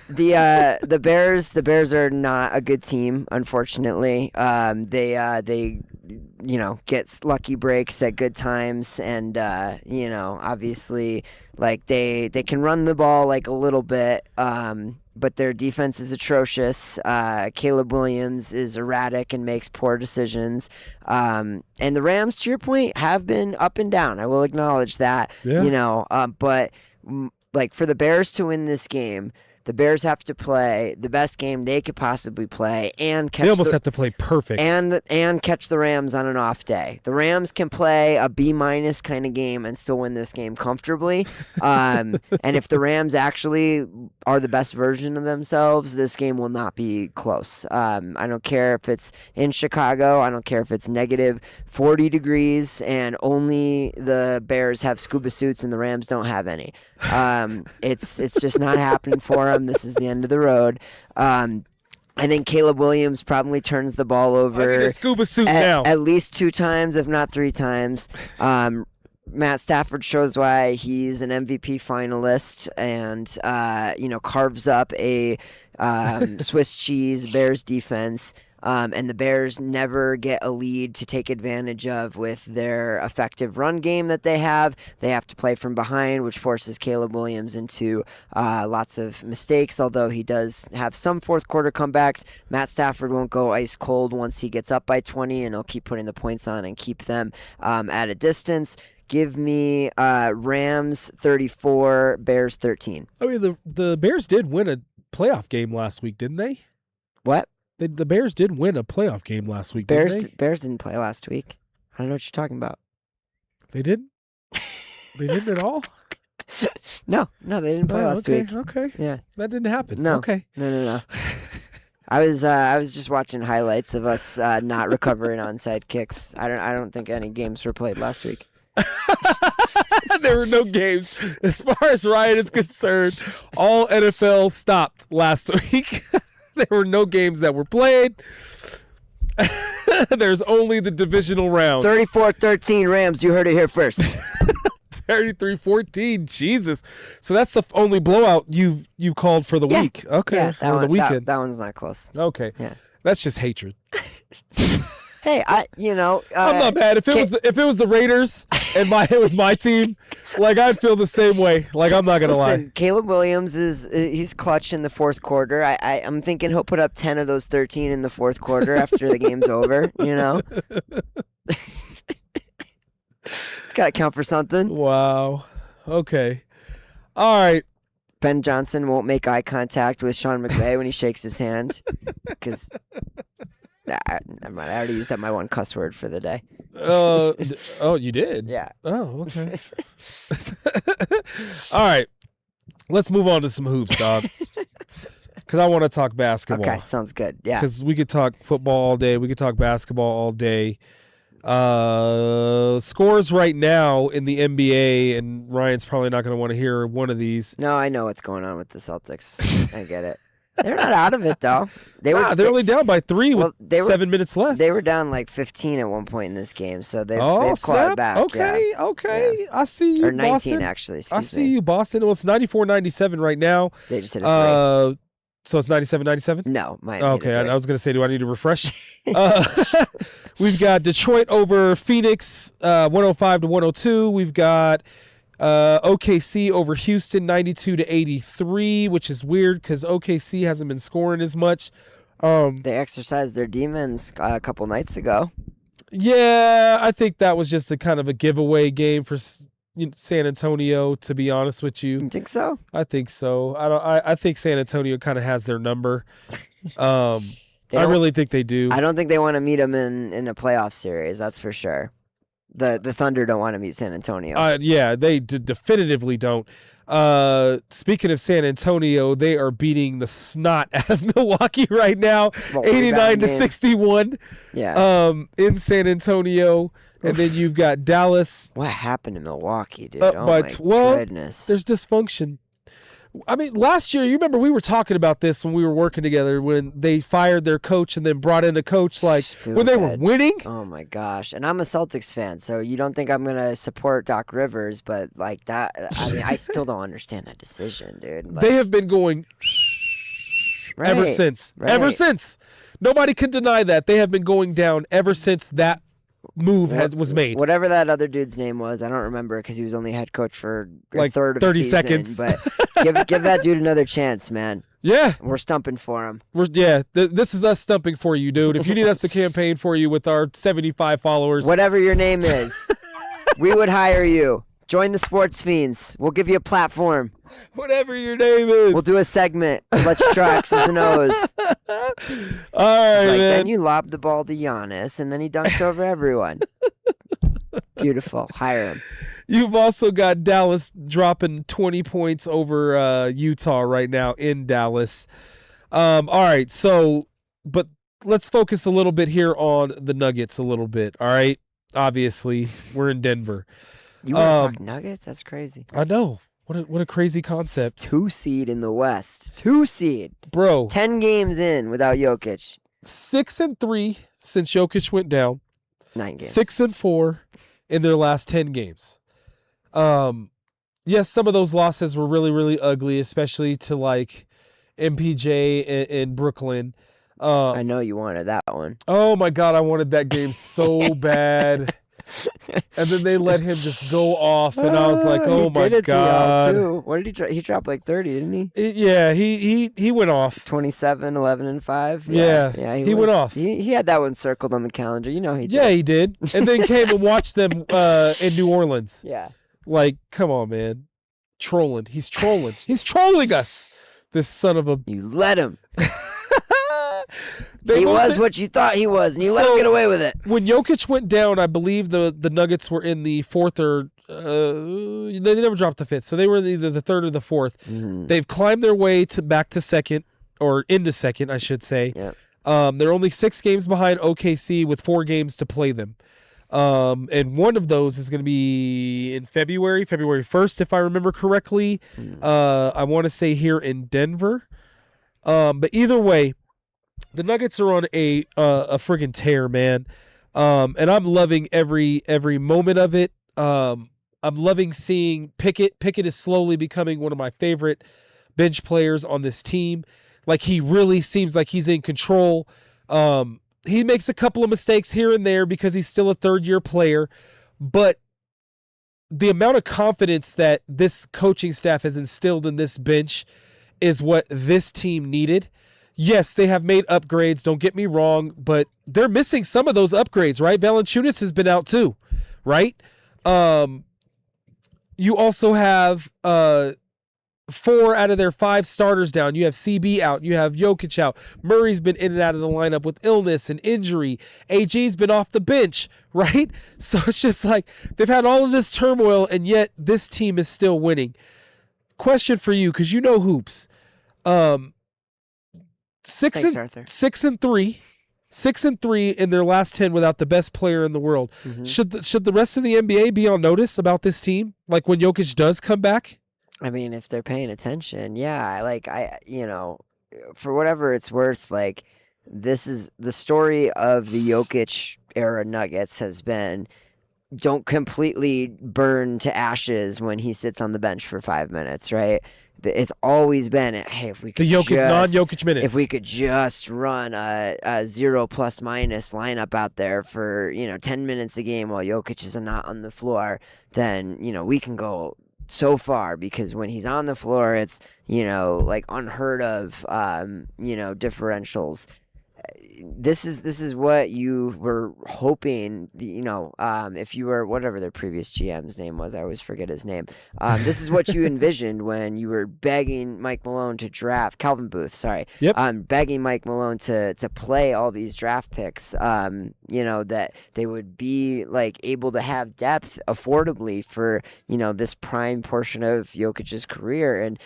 the Bears are not a good team, unfortunately. They get lucky breaks at good times, and obviously, like they can run the ball like a little bit, but their defense is atrocious. Caleb Williams is erratic and makes poor decisions. And the Rams, to your point, have been up and down. I will acknowledge that. Yeah. But like for the Bears to win this game, the Bears have to play the best game they could possibly play and catch. They almost have to play perfect and catch the Rams on an off day. The Rams can play a B- kind of game and still win this game comfortably. And if the Rams actually are the best version of themselves, this game will not be close. I don't care if it's in Chicago. I don't care if it's negative 40 degrees and only the Bears have scuba suits and the Rams don't have any. It's just not happening for them. This is the end of the road. I think Caleb Williams probably turns the ball over. I need a scuba suit now. At least 2 times, if not 3 times. Matt Stafford shows why he's an MVP finalist and, carves up a Swiss cheese Bears defense. And the Bears never get a lead to take advantage of with their effective run game that they have. They have to play from behind, which forces Caleb Williams into lots of mistakes, although he does have some fourth quarter comebacks. Matt Stafford won't go ice cold once he gets up by 20, and he'll keep putting the points on and keep them at a distance. Give me Rams 34, Bears 13. I mean, the Bears did win a playoff game last week, didn't they? What? The Bears did win a playoff game last week, didn't they? Bears didn't play last week. I don't know what you're talking about. They didn't? They didn't at all? No, they didn't play last week. Okay. Yeah. That didn't happen. No. Okay. No. I was just watching highlights of us not recovering onside kicks. I don't think any games were played last week. There were no games. As far as Ryan is concerned, all NFL stopped last week. There were no games that were played. There's only the divisional round. 34-13 Rams. You heard it here first. 33-14. Jesus. So that's the only blowout you've called for the week. Okay. Yeah, for the weekend. That one's not close. Okay. Yeah. That's just hatred. Hey, I'm not mad. If it was the Raiders and it was my team, like I'd feel the same way. Like I'm not gonna lie. Caleb Williams he's clutch in the fourth quarter. I'm thinking he'll put up 10 of those 13 in the fourth quarter after the game's over. It's got to count for something. Wow. Okay. All right. Ben Johnson won't make eye contact with Sean McVay when he shakes his hand because. Never mind. I already used up my one cuss word for the day. You did? Yeah. Oh, okay. All right. Let's move on to some hoops, dog. Because I want to talk basketball. Okay, sounds good. Yeah. Because we could talk football all day. We could talk basketball all day. Scores right now in the NBA, and Ryan's probably not going to want to hear one of these. No, I know what's going on with the Celtics. I get it. They're not out of it, though. They're only down by 3 with 7 minutes left. They were down like 15 at one point in this game, so they've clawed back. Okay. Yeah. I see you, or 19, Boston. Actually, I see you, Boston. Well, it's 94-97 right now. They just hit a 3. So it's 97-97? No. Okay, I was going to say, do I need to refresh? We've got Detroit over Phoenix, 105-102. We've got OKC over Houston 92-83, which is weird because OKC hasn't been scoring as much. They exercised their demons a couple nights ago. Yeah, I think that was just a kind of a giveaway game for San Antonio, to be honest with you. You think so? I think so. I think San Antonio kind of has their number. I really think they do. I don't think they want to meet them in a playoff series. That's for sure. The Thunder don't want to meet San Antonio. Yeah, they definitively don't. Speaking of San Antonio, they are beating the snot out of Milwaukee right now, 89-61. Yeah. In San Antonio. And then you've got Dallas. What happened to Milwaukee, dude? Up by my 12. goodness. There's dysfunction. I mean, last year, you remember we were talking about this when we were working together, when they fired their coach and then brought in a coach when they were winning. Oh my gosh. And I'm a Celtics fan, so you don't think I'm going to support Doc Rivers, but like that, I mean, I still don't understand that decision, dude. Like, they have been going ever since. Right. Ever since. Nobody can deny that. They have been going down ever since that move was made. Whatever that other dude's name was, I don't remember because he was only head coach for like a third of 30 the season, seconds. But give that dude another chance, man. Yeah. We're stumping for him. This is us stumping for you, dude. If you need us to campaign for you with our 75 followers. Whatever your name is, we would hire you. Join the Sportz Phenz. We'll give you a platform. Whatever your name is. We'll do a segment. Let you try X's and O's. All right, It's like, man. then you lob the ball to Giannis, and then he dunks over everyone. Beautiful. Hire him. You've also got Dallas dropping 20 points over Utah right now in Dallas. All right, but let's focus a little bit here on the Nuggets a little bit, all right? Obviously, we're in Denver. You want to talk Nuggets? That's crazy. I know. What a crazy concept. 2 seed in the West. 2 seed. Bro. 10 games in without Jokic. 6-3 since Jokic went down. 9 games. 6-4 in their last 10 games. Yes, some of those losses were really, really ugly, especially to like MPJ in Brooklyn. I know you wanted that one. Oh my God, I wanted that game so bad. And then they let him just go off, and I was like, "Oh my God!" Too. What did he drop? He dropped like 30, didn't he? Yeah, he went off. 27, 11, and 5. Yeah, he went off. He had that one circled on the calendar. You know he did. Yeah, he did. And then came and watched them in New Orleans. Yeah. Like, come on, man, trolling. He's trolling. He's trolling us. This son of a. You let him. He was what you thought he was, and you let him get away with it. When Jokic went down, I believe the Nuggets were in the fourth or they never dropped the fifth, so they were in either the third or the fourth. Mm-hmm. They've climbed their way back to second, or into second, I should say. Yep. They're only 6 games behind OKC with 4 games to play them. And one of those is going to be in February 1st, if I remember correctly. I want to say here in Denver. But either way, the Nuggets are on a friggin' tear, man. And I'm loving every moment of it. I'm loving seeing Pickett. Pickett is slowly becoming one of my favorite bench players on this team. Like, he really seems like he's in control. He makes a couple of mistakes here and there because he's still a third-year player. But the amount of confidence that this coaching staff has instilled in this bench is what this team needed. Yes, they have made upgrades, don't get me wrong, but they're missing some of those upgrades, right? Valanciunas has been out too, right? You also have 4 out of their 5 starters down. You have CB out. You have Jokic out. Murray's been in and out of the lineup with illness and injury. AG's been off the bench, right? So it's just like they've had all of this turmoil, and yet this team is still winning. Question for you, because you know hoops. 6 and 3 in their last 10 without the best player in the world. Mm-hmm. Should the rest of the NBA be on notice about this team? Like, when Jokic does come back? I mean, if they're paying attention, yeah. Like, for whatever it's worth, like, this is the story of the Jokic era Nuggets has been, don't completely burn to ashes when he sits on the bench for 5 minutes, right? It's always been, hey, if we could non-Jokic minutes. If we could just run a 0 plus minus lineup out there for 10 minutes a game while Jokic is not on the floor, then we can go so far, because when he's on the floor, it's like unheard of differentials. this is what you were hoping, if you were whatever their previous GM's name was. I always forget his name. This is what you envisioned when you were begging Mike Malone to draft Calvin Booth. Sorry. Yep. Begging Mike Malone to play all these draft picks. That they would be like able to have depth affordably for this prime portion of Jokic's career. And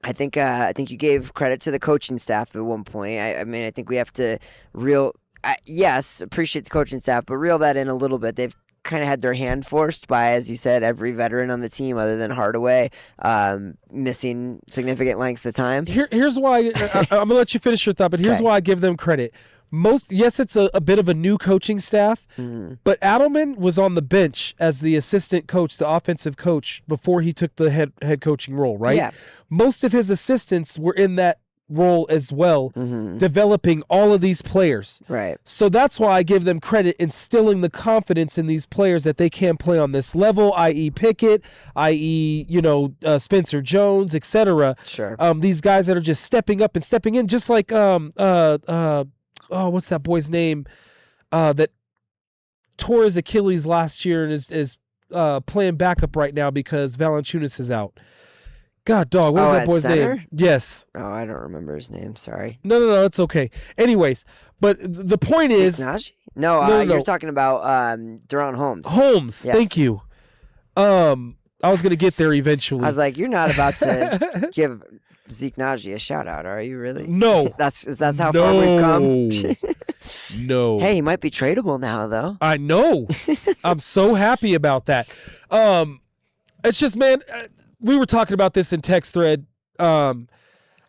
I think you gave credit to the coaching staff at one point. I mean, I think we have to appreciate the coaching staff, but reel that in a little bit. They've kind of had their hand forced by, as you said, every veteran on the team other than Hardaway missing significant lengths of time. Here's why I'm going to let you finish your thought, but here's why I give them credit. Yes, it's a bit of a new coaching staff, but Adelman was on the bench as the assistant coach, the offensive coach, before he took the head coaching role, right? Yeah. Most of his assistants were in that role as well, developing all of these players. Right. So that's why I give them credit, instilling the confidence in these players that they can play on this level, i.e. Pickett, i.e., Spencer Jones, etc. Sure. These guys that are just stepping up and stepping in, just like what's that boy's name that tore his Achilles last year and is playing backup right now because Valanciunas is out. God, dog, what is that boy's center? name? Yes. Oh, I don't remember his name. Sorry. No, it's okay. Anyways, but the point is... No, you're talking about Deron Holmes. Holmes, yes. Thank you. I was going to get there eventually. I was like, you're not about to give Zeke Naji a shout-out, are you really? No. That's how far we've come? No. Hey, he might be tradable now, though. I know. I'm so happy about that. It's just, man... we were talking about this in text thread. I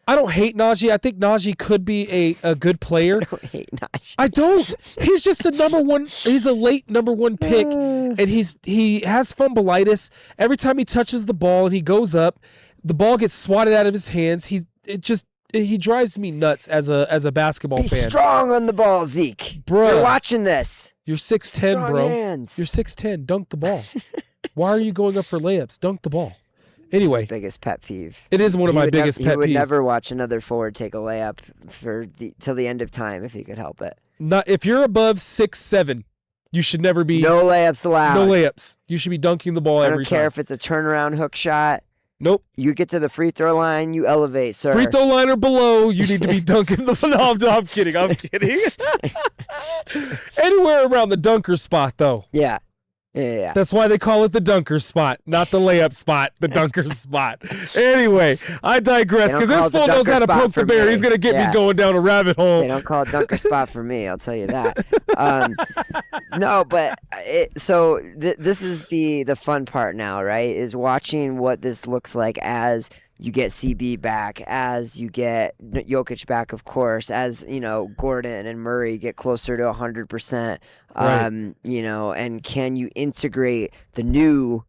don't hate Najee. I think Najee could be a good player. I don't hate Najee. I don't. He's just a number one. He's a late number one pick, and he has fumbleitis. Every time he touches the ball and he goes up, the ball gets swatted out of his hands. He drives me nuts as a basketball fan. Be strong on the ball, Zeke. Bruh. You're watching this. You're 6'10", strong bro. Hands. You're 6'10". Dunk the ball. Why are you going up for layups? Dunk the ball. Anyway, it's his biggest pet peeve. It is one of my biggest pet peeves. He would never watch another forward take a layup till the end of time if he could help it. Not if you're above 6'7", you should never be. No layups allowed. No layups. You should be dunking the ball every time. I don't care if it's a turnaround hook shot. Nope. You get to the free throw line, you elevate, sir. Free throw line or below, you need to be dunking the. No, I'm kidding. Anywhere around the dunker spot, though. Yeah. Yeah. That's why they call it the dunker spot, not the layup spot, the dunker spot. Anyway, I digress because this fool knows how to poke the bear. He's going to get me going down a rabbit hole. They don't call it dunker spot for me, I'll tell you that. No, but this is the fun part now, right, is watching what this looks like as you get CB back, as you get Jokic back, of course, as, Gordon and Murray get closer to 100%. Right. And can you integrate the new,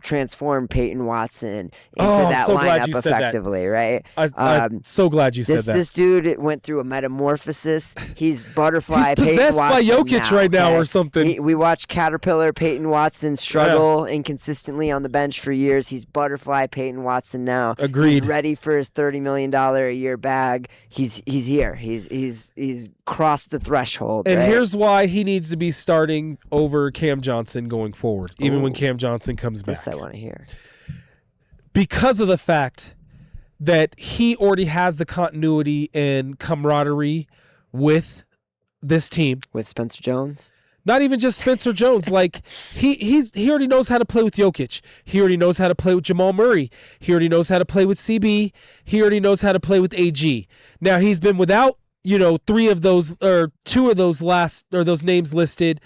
transform Payton Watson into that lineup effectively, right? I'm so glad you said that. This dude went through a metamorphosis. He's butterfly Payton possessed Watson by Jokic now, right now or something. We watched Caterpillar Payton Watson struggle inconsistently on the bench for years. He's butterfly Payton Watson now. Agreed. He's ready for his $30 million a year bag. He's here. He's crossed the threshold. And right? here's why he needs to be starting over Cam Johnson going forward, even when Cam Johnson comes back. This I want to hear. Because of the fact that he already has the continuity and camaraderie with this team. With Spencer Jones? Not even just Spencer Jones. Like he already knows how to play with Jokic. He already knows how to play with Jamal Murray. He already knows how to play with CB. He already knows how to play with AG. Now he's been without, three of those or two of those those names listed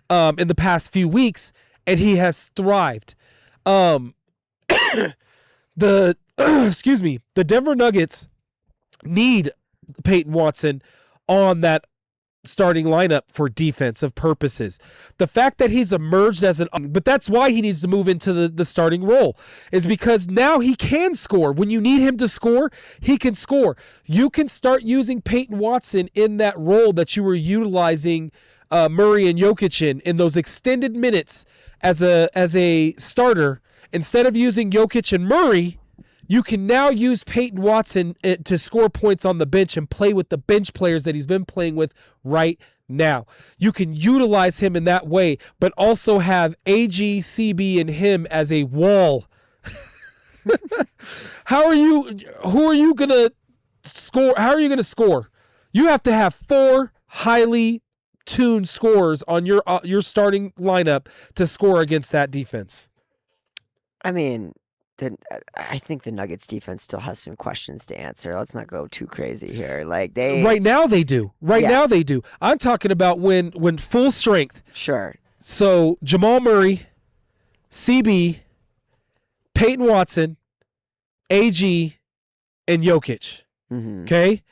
in the past few weeks, and he has thrived. Excuse me, the Denver Nuggets need Payton Watson on that starting lineup for defensive purposes. The fact that he's emerged but that's why he needs to move into the starting role, is because now he can score. When you need him to score, he can score. You can start using Payton Watson in that role that you were utilizing Murray and Jokic in those extended minutes as a starter. Instead of using Jokic and Murray, You can now use Payton Watson to score points on the bench and play with the bench players that he's been playing with right now. You can utilize him in that way, but also have AG, CB, and him as a wall. Who are you going to score? How are you going to score? You have to have 4 highly tuned scorers on your starting lineup to score against that defense. I mean, I think the Nuggets defense still has some questions to answer. Let's not go too crazy here. Right now they do. Now they do. I'm talking about when full strength. Sure. So Jamal Murray, CB, Payton Watson, AG, and Jokic. Mm-hmm. Okay?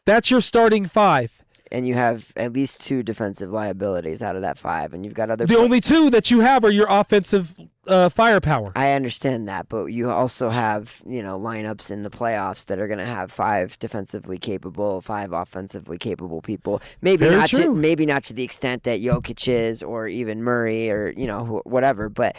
That's your starting 5. And you have at least 2 defensive liabilities out of that 5, and you've got other. The only 2 that you have are your offensive firepower. I understand that, but you also have lineups in the playoffs that are going to have 5 defensively capable, 5 offensively capable people. Maybe not to the extent that Jokic is, or even Murray, or whatever. But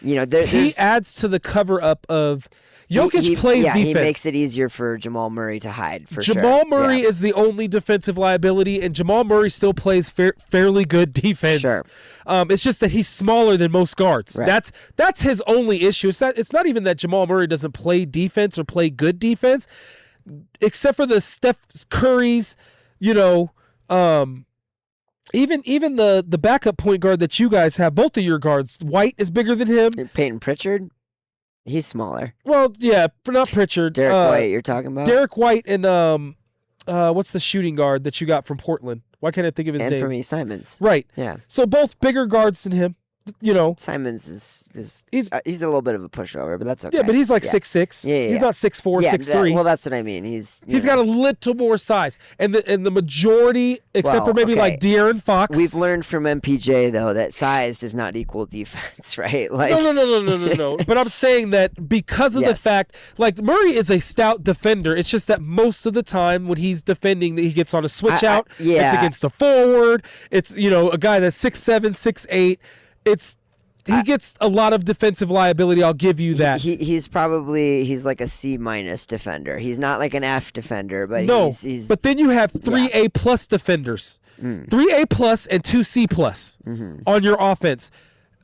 he adds to the cover up of. Jokic plays defense. He makes it easier for Jamal Murray to hide, for sure. Jamal Murray is the only defensive liability, and Jamal Murray still plays fairly good defense. Sure. It's just that he's smaller than most guards. Right. That's his only issue. It's not even that Jamal Murray doesn't play defense or play good defense, except for the Steph Curry's, even the backup point guard that you guys have, both of your guards, White is bigger than him. Peyton Pritchard? He's smaller. Well, yeah, not Pritchard. Derek White, you're talking about? Derek White and what's the shooting guard that you got from Portland? Why can't I think of his name? Anthony Simons. Right. Yeah. So both bigger guards than him. Simons is he's a little bit of a pushover, but that's okay. Yeah, but he's like 6'6". Yeah. He's not 6'4", 6'3". Well, that's what I mean. He's got a little more size, and the majority, except for maybe like De'Aaron Fox. We've learned from MPJ though that size does not equal defense, right? No. But I'm saying that because of the fact, like Murray is a stout defender. It's just that most of the time when he's defending, that he gets on a switch out. It's against a forward. It's a guy that's 6'7", 6'8". He gets a lot of defensive liability. I'll give you that. He's like a C- defender. He's not like an F defender, but he's But then you have 3 A+ defenders, 3 A+ and 2 C+ on your offense,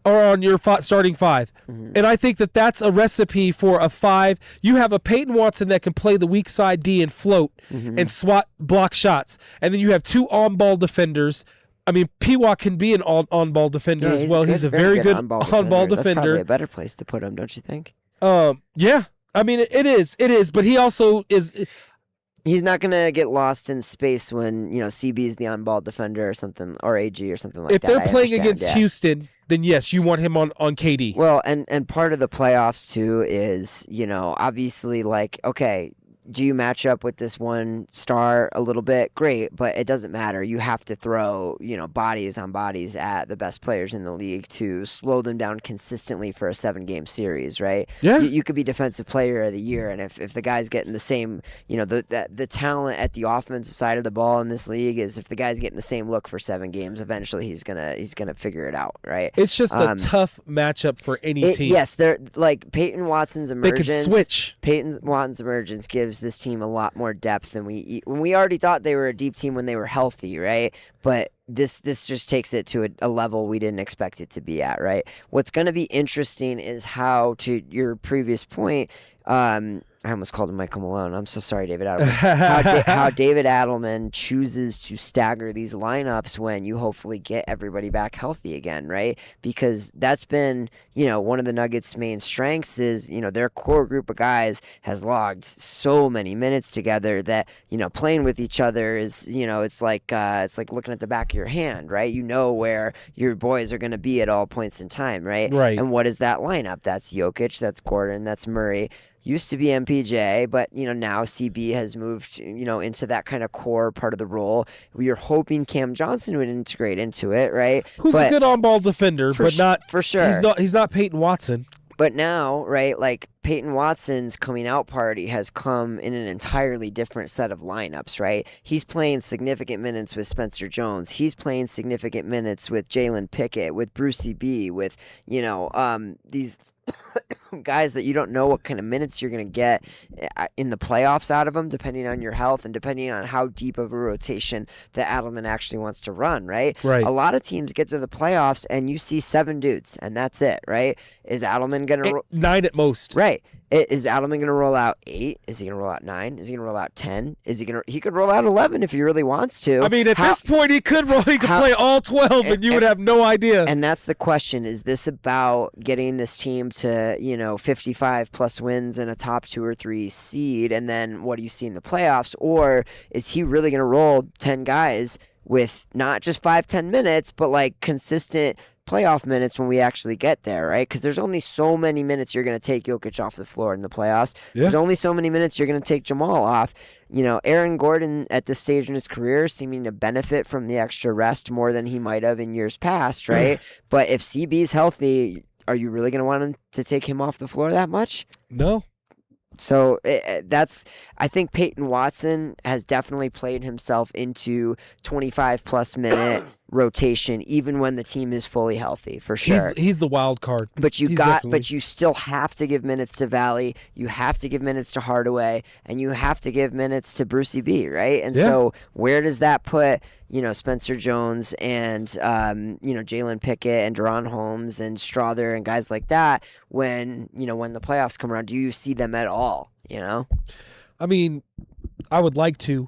or on your starting 5. And I think that's a recipe for a 5. You have a Payton Watson that can play the weak side D and float and swat block shots, and then you have 2 on-ball defenders. I mean, P-Walk can be an on-ball defender as well. He's a very good on-ball defender. That's probably a better place to put him, don't you think? Yeah. I mean, it is. But he also is. He's not going to get lost in space when CB is the on-ball defender or something, or AG or something like that. If they're playing against Houston, then yes, you want him on KD. Well, and part of the playoffs too is obviously okay. Do you match up with this one star a little bit? Great, but it doesn't matter. You have to throw, bodies on bodies at the best players in the league to slow them down consistently for a 7-game series, right? Yeah. You could be defensive player of the year, and if the guy's getting the same, the talent at the offensive side of the ball in this league is if the guy's getting the same look for 7 games, eventually he's gonna figure it out, right? It's just a tough matchup for any team. Yes, they're like Payton Watson's emergence. They can switch. Payton Watson's emergence gives this team a lot more depth than we already thought they were a deep team when they were healthy, right? But this just takes it to a level we didn't expect it to be at, right? What's going to be interesting is how, to your previous point, I almost called him Michael Malone. I'm so sorry, David Adelman. How David Adelman chooses to stagger these lineups when you hopefully get everybody back healthy again, right? Because that's been, one of the Nuggets' main strengths is, their core group of guys has logged so many minutes together that, playing with each other is, it's like looking at the back of your hand, right? You know where your boys are going to be at all points in time, right? Right. And what is that lineup? That's Jokic, that's Gordon, that's Murray. Used to be MPJ, but now CB has moved into that kind of core part of the role. We are hoping Cam Johnson would integrate into it, right? Who's a good on-ball defender, but not for sure. He's not Payton Watson. But now, right, like Payton Watson's coming out party has come in an entirely different set of lineups, right? He's playing significant minutes with Spencer Jones. He's playing significant minutes with Jalen Pickett, with Brucey B, with, these guys that you don't know what kind of minutes you're going to get in the playoffs out of them, depending on your health and depending on how deep of a rotation that Adelman actually wants to run, right? Right. A lot of teams get to the playoffs and you see 7 dudes, and that's it, right? Is Adelman going to... 9 at most. Right. Is Adelman going to roll out 8? Is he going to roll out 9? Is he going to roll out 10? He could roll out 11 if he really wants to. I mean, at this point, he could play all 12, and you would have no idea. And that's the question. Is this about getting this team to, 55-plus wins and a top 2 or 3 seed, and then what do you see in the playoffs? Or is he really going to roll 10 guys with not just 5-10 minutes, but like consistent playoff minutes when we actually get there, right? Because there's only so many minutes you're going to take Jokic off the floor in the playoffs. Yeah. There's only so many minutes you're going to take Jamal off. Aaron Gordon at this stage in his career seeming to benefit from the extra rest more than he might have in years past, right? But if CB's healthy, are you really going to want him to take him off the floor that much? No. So I think Payton Watson has definitely played himself into 25-plus minute rotation, even when the team is fully healthy, for sure. He's the wild card. But you still have to give minutes to Valley. You have to give minutes to Hardaway, and you have to give minutes to Brucey B, right? And so where does that put Spencer Jones and Jalen Pickett and Deron Holmes and Strother and guys like that when the playoffs come around? Do you see them at all? I mean, I would like to.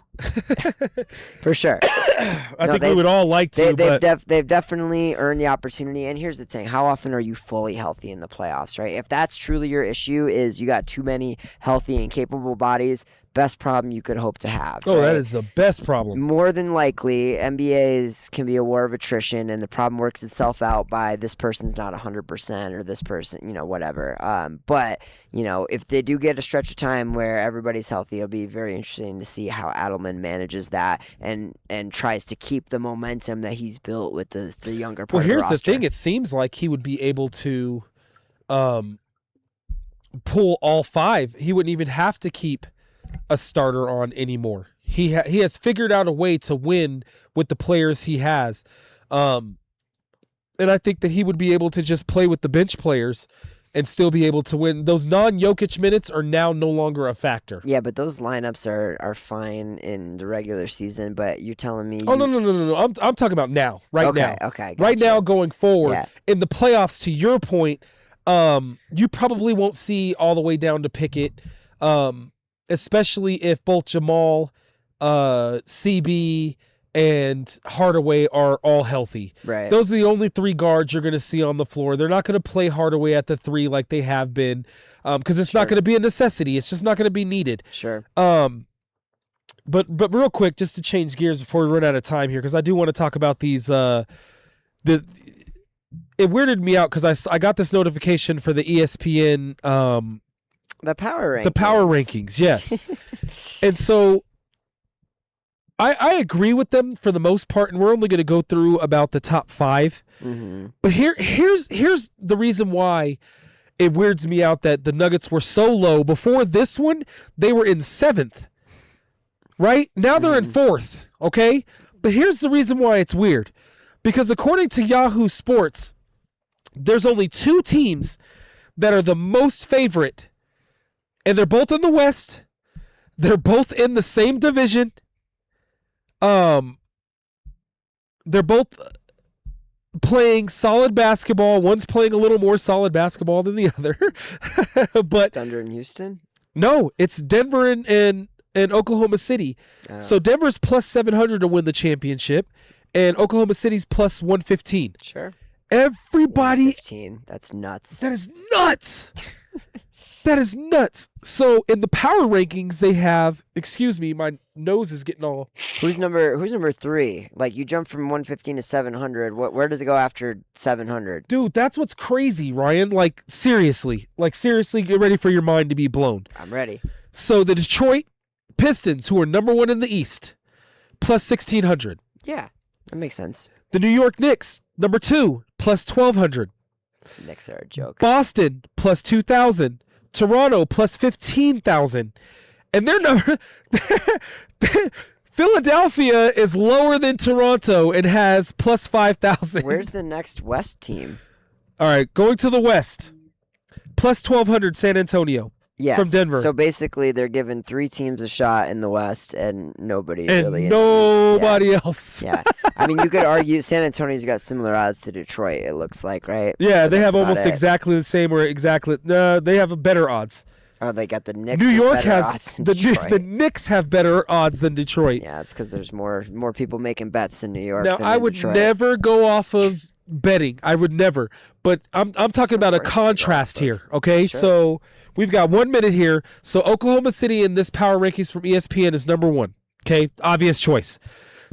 For sure. I think we would all like to. They've definitely earned the opportunity. And here's the thing: how often are you fully healthy in the playoffs? Right? If that's truly your issue, is you got too many healthy and capable bodies. Best problem you could hope to have. Oh, right? That is the best problem. More than likely, NBAs can be a war of attrition, and the problem works itself out by this person's not 100% or this person, whatever. But if they do get a stretch of time where everybody's healthy, it'll be very interesting to see how Adelman manages that and tries to keep the momentum that he's built with the younger part of the roster. Well, here's the thing. It seems like he would be able to pull all 5. He wouldn't even have to keep a starter on anymore. He has figured out a way to win with the players he has, and I think that he would be able to just play with the bench players and still be able to win. Those non-Jokic minutes are now no longer a factor. Yeah, but those lineups are fine in the regular season. But you're telling me? Oh no! I'm talking about now, now. Okay, gotcha. Right now, going forward in the playoffs. To your point, you probably won't see all the way down to Pickett. Especially if both Jamal, CB, and Hardaway are all healthy. Right. Those are the only 3 guards you're going to see on the floor. They're not going to play Hardaway at the 3 like they have been because it's not going to be a necessity. It's just not going to be needed. Sure. But real quick, just to change gears before we run out of time here, because I do want to talk about these it weirded me out because I got this notification for the ESPN the power rankings. The power rankings, yes. And so I agree with them for the most part, and we're only going to go through about the top 5. Mm-hmm. But here's the reason why it weirds me out that the Nuggets were so low. Before this one, they were in 7th. Right? Now they're in 4th, okay? But here's the reason why it's weird. Because according to Yahoo Sports, there's only 2 teams that are the most favorite. And they're both in the West. They're both in the same division. They're both playing solid basketball. One's playing a little more solid basketball than the other. But Thunder in Houston? No, it's Denver and Oklahoma City. Oh. So Denver's plus 700 to win the championship, and Oklahoma City's plus 115. Sure. Everybody. 115. That's nuts. That is nuts. That is nuts. So in the power rankings, they have. Excuse me, my nose is getting all. Who's number 3? Like you jump from 115 to 700. Where does it go after 700? Dude, that's what's crazy, Ryan. Like seriously, get ready for your mind to be blown. I'm ready. So the Detroit Pistons, who are number 1 in the East, plus 1,600. Yeah, that makes sense. The New York Knicks, number 2, plus 1,200. Knicks are a joke. Boston, plus 2,000. Toronto plus 15,000. And their number, Philadelphia is lower than Toronto and has plus 5,000. Where's the next West team? All right, going to the West, plus 1,200 San Antonio. Yes. From Denver. So basically, they're giving 3 teams a shot in the West, and nobody And really. nobody else. Yeah. I mean, you could argue San Antonio's got similar odds to Detroit. It looks like, right? Yeah, But they that's have about almost it. exactly the same, or exactly. No, they have a better odds. Oh, they got the Knicks. New with York better has odds than the Detroit. Knicks have better odds than Detroit. Yeah, it's because there's more people making bets in New York. Now, than I in would Detroit. never go off of betting. I would never. But I'm talking about a course you would go contrast off of. here. Okay, Sure. so we've got 1 minute here. So Oklahoma City in this power rankings from ESPN is number 1. Okay, obvious choice.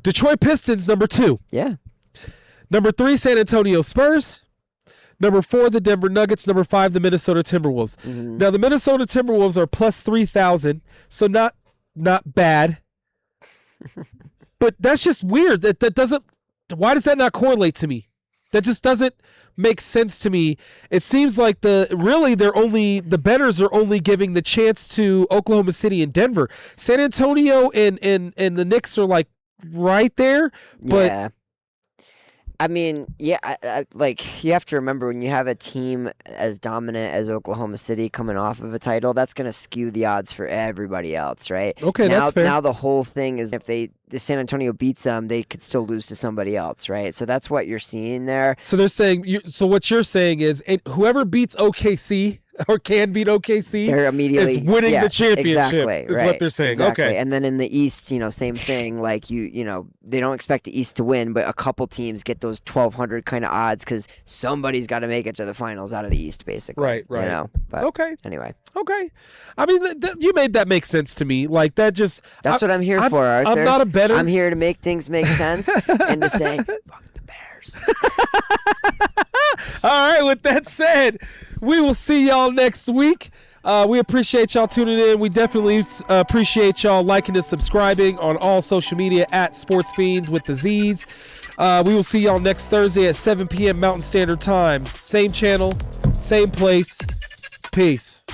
Detroit Pistons number 2. Yeah. Number 3, San Antonio Spurs. Number 4, the Denver Nuggets. Number 5, the Minnesota Timberwolves. Mhm. Now, the Minnesota Timberwolves are plus 3,000, so not bad. But that's just weird. That doesn't. Why does that not correlate to me? That just doesn't make sense to me. It seems like the bettors are only giving the chance to Oklahoma City and Denver. San Antonio and the Knicks are like right there, but Yeah. I mean, yeah, I, like you have to remember when you have a team as dominant as Oklahoma City coming off of a title, that's going to skew the odds for everybody else, right? Okay, now, that's fair. Now the whole thing is if the San Antonio beats them, they could still lose to somebody else, right? So that's what you're seeing there. So they're saying. So what you're saying is, whoever beats OKC or can beat OKC They're immediately is winning the championship. Exactly, Is right, what they're saying. Exactly. Okay. And then in the East, same thing. Like you know, they don't expect the East to win, but a couple teams get those 1,200 kind of odds because somebody's got to make it to the finals out of the East, basically. Right. You know. But Okay. anyway, Okay. I mean, you made that make sense to me. Like that just. that's what I'm here for, Arthur. I'm not a bettor. I'm here to make things make sense and to say, fuck the Bears. All right. With that said, we will see y'all next week. We appreciate y'all tuning in. We definitely appreciate y'all liking and subscribing on all social media at Sportz Phenz with the Z's. We will see y'all next Thursday at 7 p.m. Mountain Standard Time. Same channel, same place. Peace.